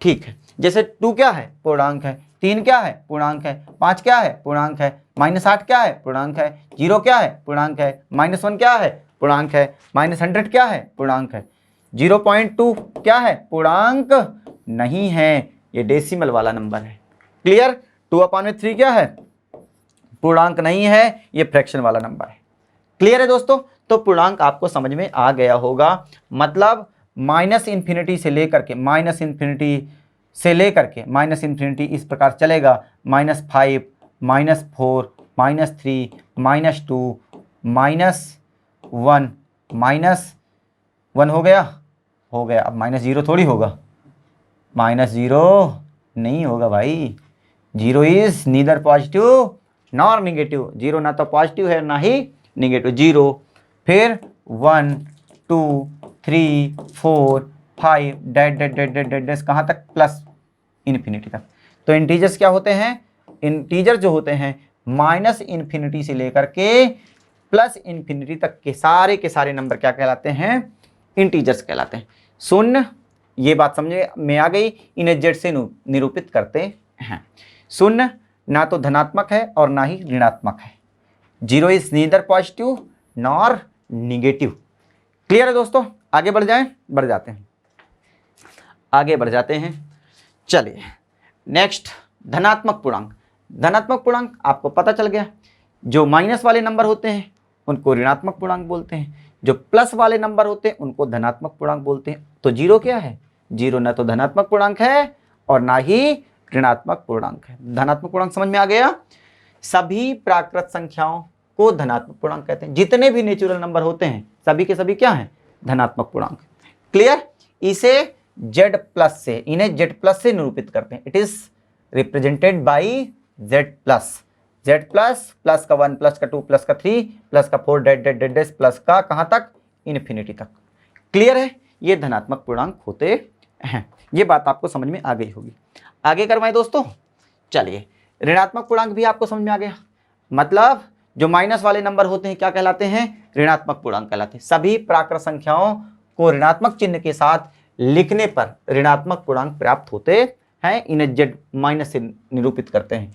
ठीक है, जैसे 2 क्या है? पूर्णांक है। 3 क्या है? पूर्णांक है। 5 क्या है? पूर्णांक है। -8 क्या है? पूर्णांक है। 0 क्या है? पूर्णांक है। -1 क्या है? पूर्णांक है। -100 क्या है? पूर्णांक है। 0.2 क्या है? पूर्णांक नहीं है, ये डेसिमल वाला नंबर है। क्लियर? 2/3 क्या है? पूर्णांक नहीं है, ये फ्रैक्शन वाला नंबर है। क्लियर है दोस्तों? तो पूर्णांक आपको समझ में आ गया होगा। मतलब -∞ से लेकर के -∞ इस प्रकार चलेगा, -5, -4, -3, -2, -1 हो गया। अब -0 थोड़ी होगा, -0 नहीं होगा भाई। 0 is neither positive nor negative. 0 ना तो पॉजिटिव है ना ही निगेटिव। 0, फिर 1, 2, 3, 4, 5 डैश कहाँ तक? प्लस इन्फिनिटी तक। तो इंटीजर्स क्या होते हैं? इंटीजर जो होते हैं -∞ से लेकर के +∞ तक के सारे नंबर क्या कहलाते हैं? इंटीजर्स कहलाते हैं। शून्य, ये बात समझ में आ गई, इन्हें जेड से निरूपित करते हैं। शून्य ना तो धनात्मक है और ना ही ऋणात्मक है। 0 is neither positive nor negative. Clear है दोस्तों? आगे बढ़ जाते हैं। चलिए नेक्स्ट, धनात्मक पूर्णांक। धनात्मक पूर्णांक आपको पता चल गया, जो माइनस वाले नंबर होते हैं उनको ऋणात्मक पूर्णांक बोलते हैं, जो प्लस वाले नंबर होते हैं उनको धनात्मक पूर्णांक बोलते हैं। तो 0 क्या है? 0 ना तो धनात्मक पूर्णांक है और ना ही ऋणात्मक पूर्णांक है। धनात्मक पूर्णांक समझ में आ गया? सभी प्राकृत संख्याओं को धनात्मक पूर्णांक कहते हैं। जितने भी नेचुरल नंबर होते हैं सभी के सभी क्या हैं? धनात्मक पूर्णांक। क्लियर? इन्हें Z+ से निरूपित करते हैं। It is represented by Z+। Plus का 1 प्लस का 2 प्लस का 3 प्लस का 4 डैश प्लस का कहाँ तक? इन्फिनिटी तक। क्लियर है? ये धनात्मक पूर्णांक होते हैं। ये बात आपको समझ में आ गई होगी। आगे करवाएं दोस्तों। चलिए, ऋणात्मक पूर्णांक भी आपको समझ में आ गया। मतलब जो माइनस वाले नंबर होते हैं क्या कहलाते हैं? ऋणात्मक पूर्णांक कहलाते हैं। सभी प्राकृत संख्याओं को ऋणात्मक चिन्ह के साथ लिखने पर ऋणात्मक पूर्णांक प्राप्त होते हैं। इन्हें Z- से निरूपित करते हैं।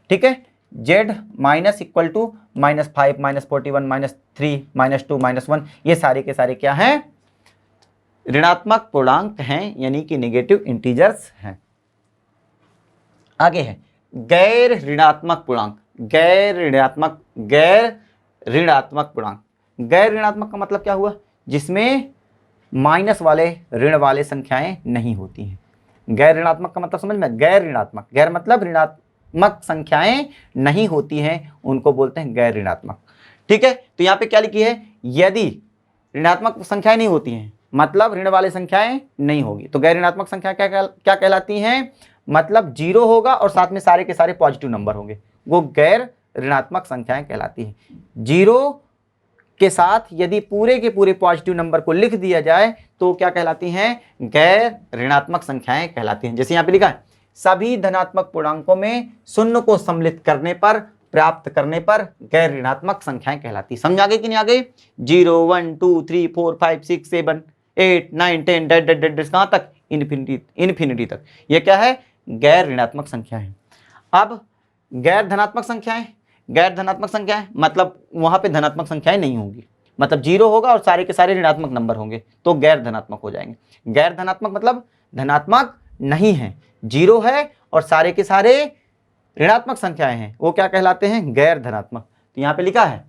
ठीक है? Z- = -5, -41, -3, -2, -1, ये सारे के सारे क्या हैं? ऋणात्मक पूर्णांक हैं, यानी कि नेगेटिव इंटीजर्स हैं। आगे है गैर ऋणात्मक पूर्णांक। गैर ऋणात्मक पूर्णांक। गैर ऋणात्मक का मतलब क्या हुआ? जिसमें माइनस वाले ऋण वाले संख्याएं नहीं होती हैं। गैर ऋणात्मक का मतलब समझ में? गैर ऋणात्मक, गैर मतलब ऋणात्मक संख्याएं नहीं होती हैं, उनको बोलते हैं गैर ऋणात्मक। ठीक है? तो यहाँ पे क्या लिखी है? यदि ऋणात्मक संख्याएं नहीं होती हैं मतलब ऋण वाले संख्याएं नहीं होगी, तो गैर ऋणात्मक संख्या क्या कहलाती हैं? मतलब 0 होगा और साथ में सारे के सारे पॉजिटिव नंबर होंगे, वो गैर ऋणात्मक संख्याएं कहलाती हैं। 0 के साथ यदि पूरे के पूरे पॉजिटिव नंबर को लिख दिया जाए तो क्या कहलाती हैं? गैर ऋणात्मक संख्याएं कहलाती हैं। जैसे यहाँ पे लिखा है, सभी धनात्मक पूर्णांकों में शून्य को सम्मिलित करने पर, प्राप्त करने पर गैर ऋणात्मक संख्याएं कहलाती। समझ आ गई कि नहीं आ गई? 0, 1, 2, 3, 4, 5, 6, 7, 8, 9, 10 डैश कहाँ तक? इन्फिनिटी तक। ये क्या है? गैर ऋणात्मक संख्या है। अब गैर धनात्मक संख्याएं मतलब वहां पे धनात्मक संख्याएं नहीं होंगी, मतलब 0 होगा और सारे के सारे ऋणात्मक नंबर होंगे, तो गैर धनात्मक हो जाएंगे। गैर धनात्मक मतलब धनात्मक नहीं हैं, जीरो है और सारे के सारे ऋणात्मक संख्याएं हैं, वो क्या कहलाते हैं? गैर धनात्मक। तो यहाँ पे लिखा है,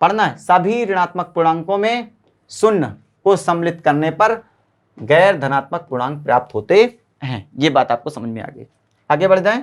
पढ़ना है, सभी ऋणात्मक पूर्णांकों में शून्य को सम्मिलित करने पर गैर धनात्मक पूर्णांक प्राप्त होते हैं। ये बात आपको समझ में आ गई। आगे बढ़ जाएं।